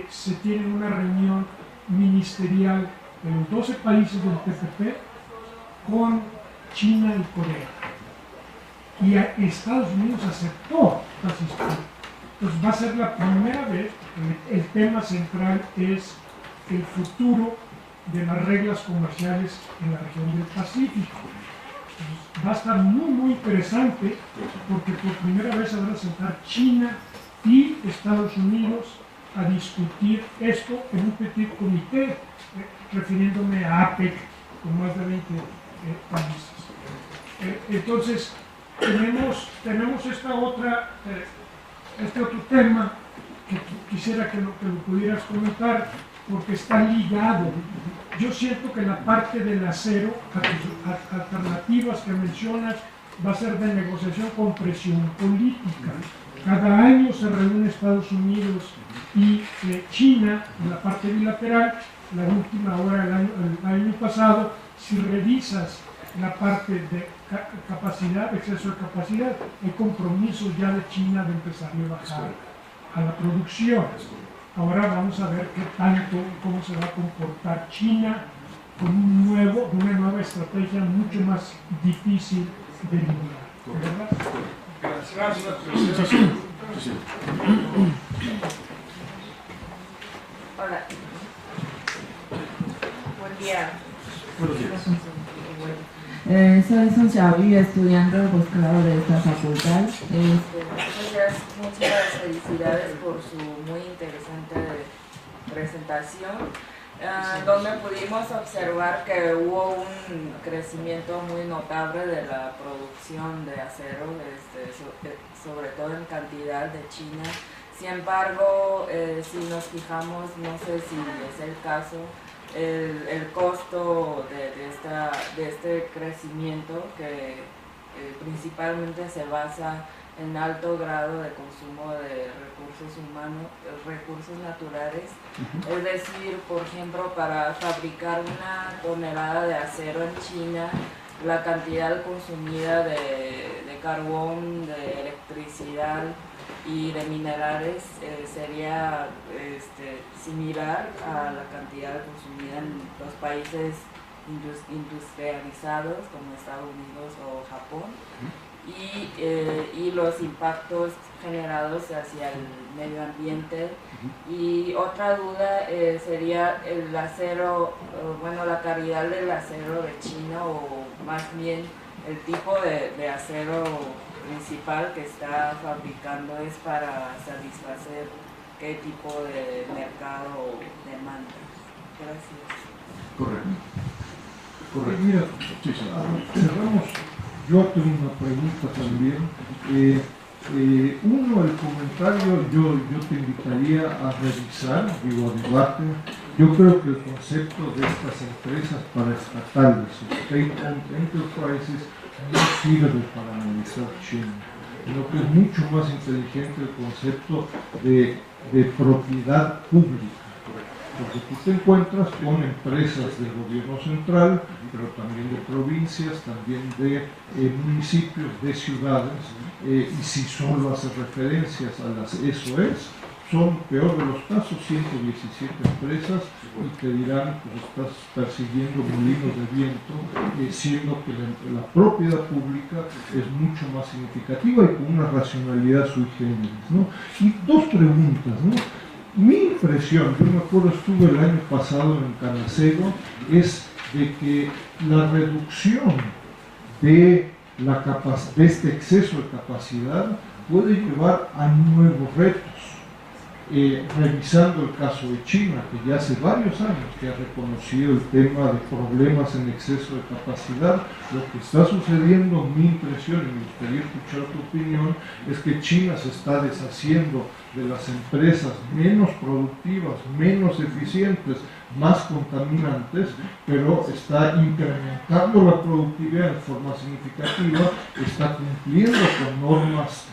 se tiene una reunión ministerial de los 12 países del TPP con China y Corea. Y Estados Unidos aceptó asistir. Entonces va a ser la primera vez, el tema central es el futuro de las reglas comerciales en la región del Pacífico. Entonces, va a estar muy interesante, porque por primera vez se van a sentar China y Estados Unidos a discutir esto en un petit comité, refiriéndome a APEC, con más de 20 países. Entonces, tenemos este otro tema que quisiera que lo pudieras comentar, porque está ligado. Yo siento que la parte del acero, alternativas que mencionas, va a ser de negociación con presión política. Cada año se reúne Estados Unidos y China en la parte bilateral. La última hora, el año pasado, si revisas la parte de capacidad, exceso de capacidad, hay compromisos ya de China de empezar a bajar a la producción. Ahora vamos a ver qué tanto, cómo se va a comportar China con una nueva estrategia mucho más difícil de lograr. ¿Verdad? Gracias. Hola. Buen día. Buenos días. Soy Sun Xiaoyu, estudiante de posgrado de esta facultad. Muchas felicidades por su muy interesante presentación, donde pudimos observar que hubo un crecimiento muy notable de la producción de acero, sobre todo en cantidad de China. Sin embargo, si nos fijamos, no sé si es el caso, el costo de este crecimiento, que principalmente se basa en alto grado de consumo de recursos humanos, recursos naturales. Es decir, por ejemplo, para fabricar una tonelada de acero en China, la cantidad consumida de carbón, de electricidad y de minerales sería similar a la cantidad consumida en los países industrializados como Estados Unidos o Japón, y los impactos generados hacia el medio ambiente. Y otra duda sería el acero, bueno, la calidad del acero de China, o más bien el tipo de acero principal que está fabricando, es para satisfacer qué tipo de mercado o demanda. Gracias. Correcto. Mira, cerramos. Yo tengo una pregunta también. Uno, el comentario, yo te invitaría a revisar, digo, a debate. Yo creo que el concepto de estas empresas paraestatales, state-owned enterprises, no sirve para analizar China, sino que es mucho más inteligente el concepto de propiedad pública. Porque tú te encuentras con empresas del gobierno central, pero también de provincias, también de municipios, de ciudades, y si solo haces referencias a las SOEs, son, peor de los casos, 117 empresas, y te dirán que estás persiguiendo molinos de viento, siendo que la propiedad pública es mucho más significativa y con una racionalidad sui generis, ¿no? Y dos preguntas, ¿no? Mi impresión, yo me acuerdo, estuve el año pasado en Canacego, es de que la reducción de este exceso de capacidad puede llevar a nuevos retos. Revisando el caso de China, que ya hace varios años que ha reconocido el tema de problemas en exceso de capacidad, lo que está sucediendo, mi impresión, y me gustaría escuchar tu opinión, es que China se está deshaciendo de las empresas menos productivas, menos eficientes, más contaminantes, pero está incrementando la productividad en forma significativa, está cumpliendo con normas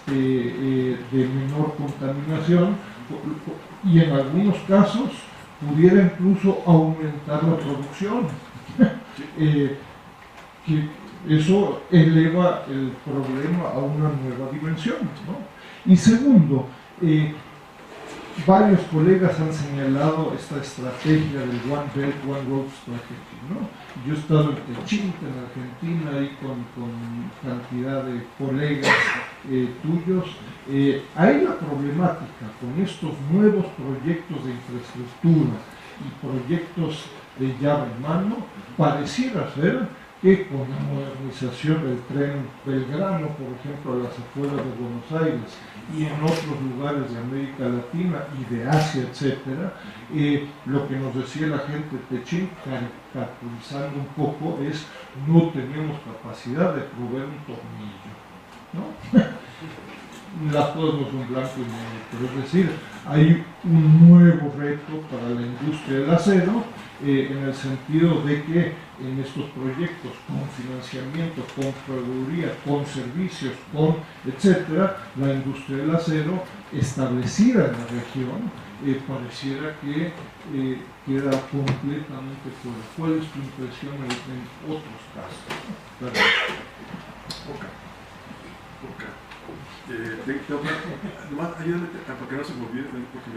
de menor contaminación, y en algunos casos pudiera incluso aumentar la producción. Que eso eleva el problema a una nueva dimensión, ¿no? Y segundo, varios colegas han señalado esta estrategia del One Belt, One Road Strategy, ¿no? Yo he estado en Techint, en Argentina, ahí con cantidad de colegas tuyos. Hay la problemática con estos nuevos proyectos de infraestructura y proyectos de llave en mano, pareciera ser que con la modernización del tren Belgrano, por ejemplo, a las afueras de Buenos Aires y en otros lugares de América Latina y de Asia, etcétera, lo que nos decía la gente de Techint, caracterizando un poco, es no tenemos capacidad de proveer un tornillo, ¿no? Las cosas no son blanco y negro, pero es decir, hay un nuevo reto para la industria del acero, en el sentido de que en estos proyectos con financiamiento, con proveeduría, con servicios, con etcétera, la industria del acero establecida en la región pareciera que queda completamente fuera. ¿Cuál es tu impresión en otros casos? Okay. Nomás ayúdame para que no se me olvide, porque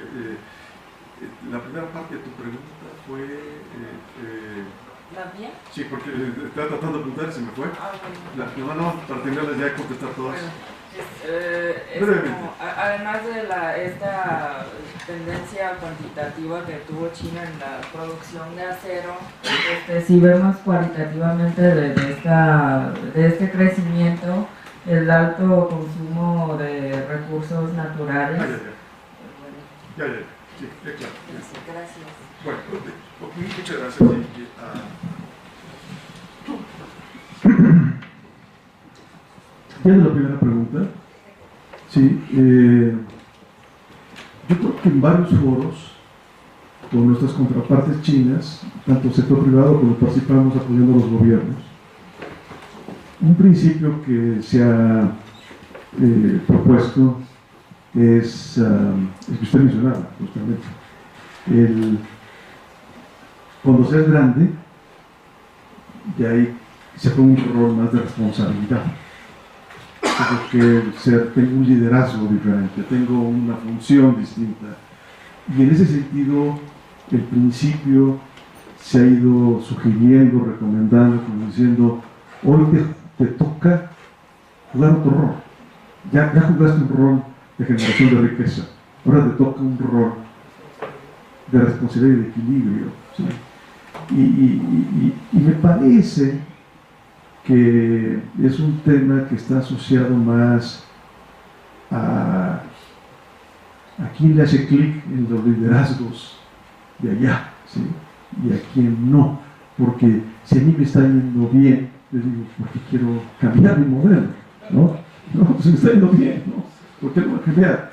la primera parte de tu pregunta fue... ¿La mía? Sí, porque estaba tratando de apuntar y se me fue. No, para tenerlas ya y contestar todas. Bueno, además de esta tendencia cuantitativa que tuvo China en la producción de acero, si vemos cualitativamente de este crecimiento, el alto consumo de recursos naturales. Ya, sí, claro. Gracias. Bueno, muchas gracias. Ya de la primera pregunta, sí, yo creo que en varios foros con nuestras contrapartes chinas, tanto el sector privado como participamos apoyando a los gobiernos, un principio que se ha propuesto es el que usted mencionaba, justamente. Cuando seas grande, de ahí se pone un rol más de responsabilidad. Tengo un liderazgo diferente, tengo una función distinta. Y en ese sentido, el principio se ha ido sugiriendo, recomendando, como diciendo, hoy te toca jugar otro rol. Ya jugaste un rol de generación de riqueza, ahora te toca un rol de responsabilidad y de equilibrio, ¿sí? Y me parece que es un tema que está asociado más a quién le hace clic en los liderazgos de allá, ¿sí? Y a quién no, porque si a mí me está yendo bien, les digo, porque quiero cambiar mi modelo, ¿no? No, pues me está yendo bien, ¿no? ¿Por qué no voy a cambiar?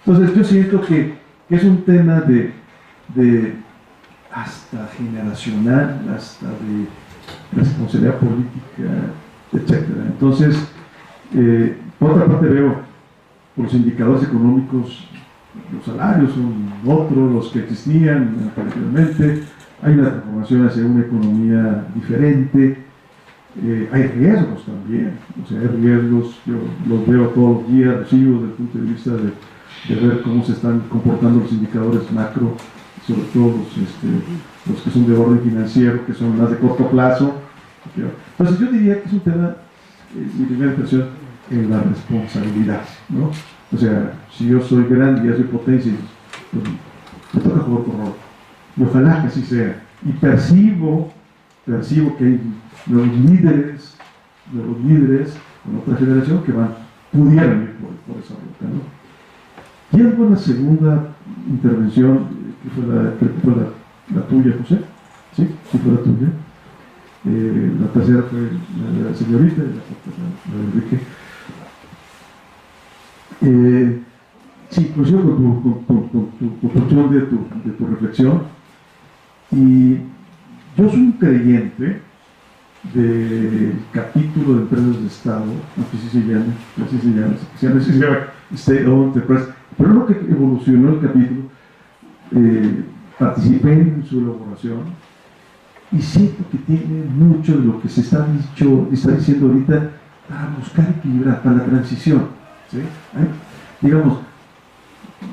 Entonces yo siento que es un tema de hasta generacional, hasta de responsabilidad política, etc. Entonces, por otra parte veo por los indicadores económicos, los salarios son otros, los que existían anteriormente, hay una transformación hacia una economía diferente, hay riesgos también, o sea, hay riesgos, yo los veo todos los días, los sigo desde el punto de vista de ver cómo se están comportando los indicadores macro, sobre todo los que son de orden financiero, que son más de corto plazo. Entonces yo diría que es un tema, mi primera impresión, en la responsabilidad, ¿no? O sea, si yo soy grande y ya soy potencia, pues me toca jugar otro rol. Y ojalá que así sea. Y percibo que hay nuevos líderes con otra generación que pudieran ir por esa ruta, ¿no? Y algo en la segunda intervención, que fue la tuya, José, sí fue la tuya. La tercera fue la señorita y la cuarta la de Enrique. Sí, coincido con tu porción de tu reflexión. Y yo soy un creyente del capítulo de empresas de Estado, así se llama State-Owned Enterprise, pero lo que evolucionó el capítulo, participé en su elaboración y siento que tiene mucho de lo que se está diciendo ahorita para buscar equilibrar, para la transición, ¿sí? Digamos,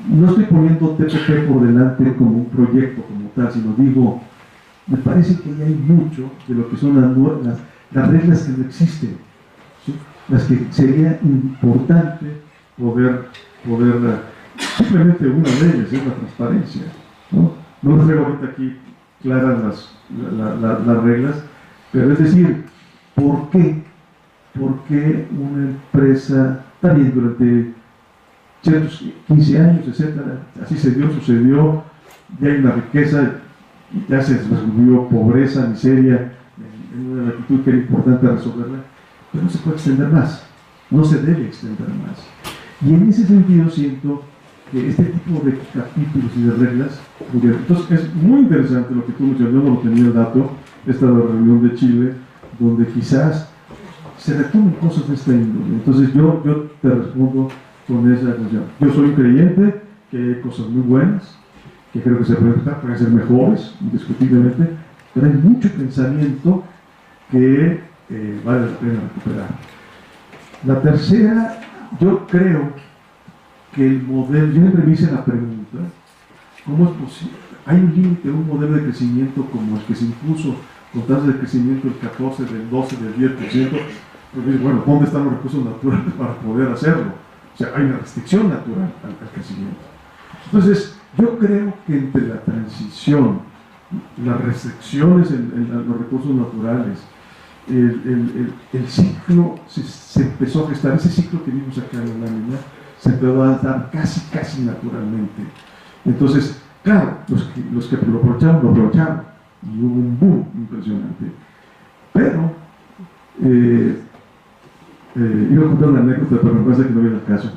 no estoy poniendo TPP por delante como un proyecto como tal, sino digo, me parece que hay mucho de lo que son las reglas que no existen, ¿sí? Las que sería importante poder simplemente una de ellas es la transparencia, no les traigo ahorita aquí claras las reglas, pero es decir, ¿por qué una empresa también durante ciertos 15 años, etcétera, así sucedió, ya hay una riqueza, ya se resolvió pobreza, miseria, en una latitud que era importante resolverla, pero no se puede extender más, no se debe extender más. Y en ese sentido siento que este tipo de capítulos y de reglas, entonces es muy interesante lo que tú mencionas, yo no lo tenía el dato, esta reunión de Chile, donde quizás se retomen cosas de esta índole. Entonces yo te respondo con esa cuestión. Yo soy un creyente que hay cosas muy buenas, que creo que se pueden ser mejores, indiscutiblemente, pero hay mucho pensamiento que vale la pena recuperar. La tercera yo creo que el modelo, yo siempre me hice la pregunta, ¿cómo es posible? Hay un límite, un modelo de crecimiento como el que se impuso con tasas de crecimiento del 14, del 12, del 10%, pues bueno, ¿dónde están los recursos naturales para poder hacerlo? O sea, hay una restricción natural al crecimiento. Entonces, yo creo que entre la transición, las restricciones en los recursos naturales, el ciclo se empezó a gestar, ese ciclo que vimos acá en la lámina, se empezó a dar casi naturalmente. Entonces, claro, los que lo aprovecharon, y hubo un boom impresionante. Pero, iba a contar una anécdota, pero me parece que no viene al caso.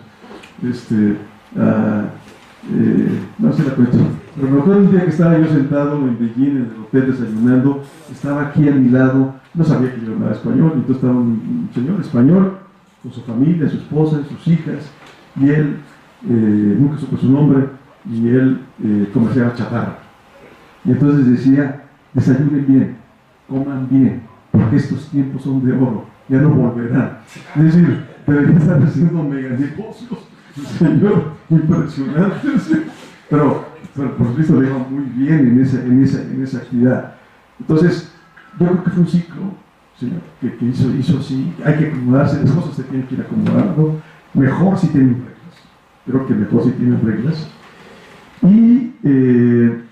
No se la cuento. Pero me acuerdo un día que estaba yo sentado en Beijing, en el hotel, desayunando, estaba aquí a mi lado, no sabía que yo hablaba español, entonces estaba un señor español, con su familia, su esposa, sus hijas, y él, nunca supe su nombre, y él comerciaba chatarra. Y entonces decía, desayunen bien, coman bien, porque estos tiempos son de oro, ya no volverán. Es decir, debería estar haciendo mega negocios, el señor, impresionante, pero por supuesto le iba muy bien en esa actividad. Entonces, yo creo que fue un ciclo, señor, que hizo así, hay que acomodarse, las cosas se tienen que ir acomodando, mejor si tienen reglas, creo que mejor si tienen reglas. Y el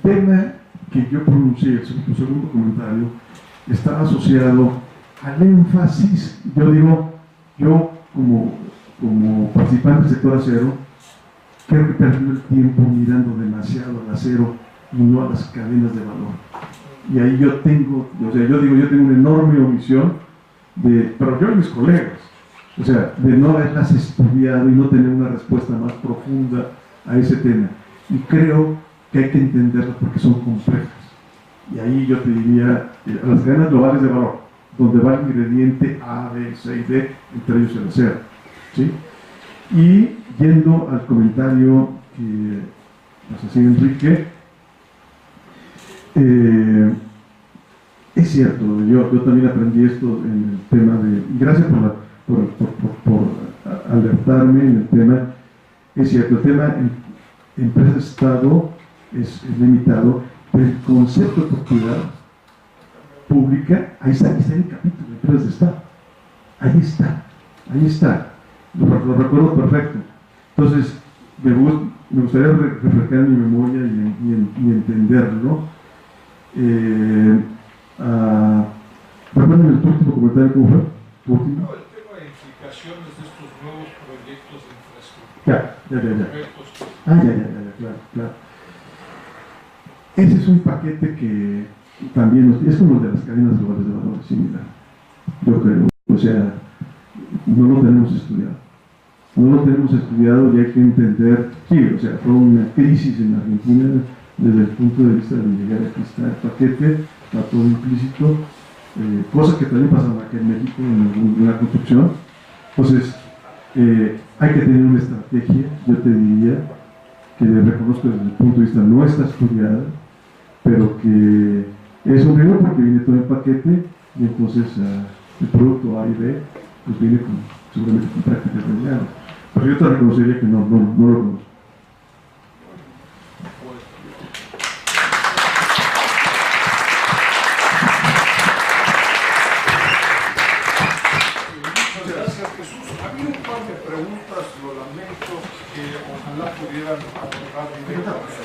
tema que yo pronuncié, el segundo comentario, está asociado al énfasis, yo como participante del sector acero, creo que perdió el tiempo mirando demasiado al acero y no a las cadenas de valor. Y ahí yo tengo una enorme omisión, pero yo y mis colegas, o sea, de no haberlas estudiado y no tener una respuesta más profunda a ese tema. Y creo que hay que entenderlas porque son complejas. Y ahí yo te diría, a las cadenas globales de valor, donde va el ingrediente A, B, C y D, entre ellos el acero. ¿Sí? Y yendo al comentario que nos hacía Enrique, es cierto, yo también aprendí esto en el tema de, y gracias por alertarme en el tema, es cierto, el tema empresa-estado es limitado, pero el concepto de propiedad pública, ahí está en el capítulo de empresas de estado, ahí está, lo recuerdo perfecto. Entonces, me gustaría refrescar mi memoria y entenderlo. Recuerden el último comentario, ¿cómo fue? No, el tema de implicaciones de estos nuevos proyectos de infraestructura. Claro. Ese es un paquete que también es como el de las cadenas globales de valor, similar. Yo creo, o sea, no lo tenemos estudiado y hay que entender, sí, o sea, fue una crisis en Argentina desde el punto de vista de llegar aquí está el paquete, está todo implícito, cosas que también pasan aquí en México en la construcción. Entonces, hay que tener una estrategia, yo te diría, que reconozco desde el punto de vista no está estudiada, pero que es un riesgo porque viene todo el paquete y entonces el producto A y B pues viene seguramente con prácticas reales. Pero yo te reconocería que no lo conozco. Gracias, Jesús. Había un par de preguntas, lo lamento, que ojalá pudieran abordar directamente.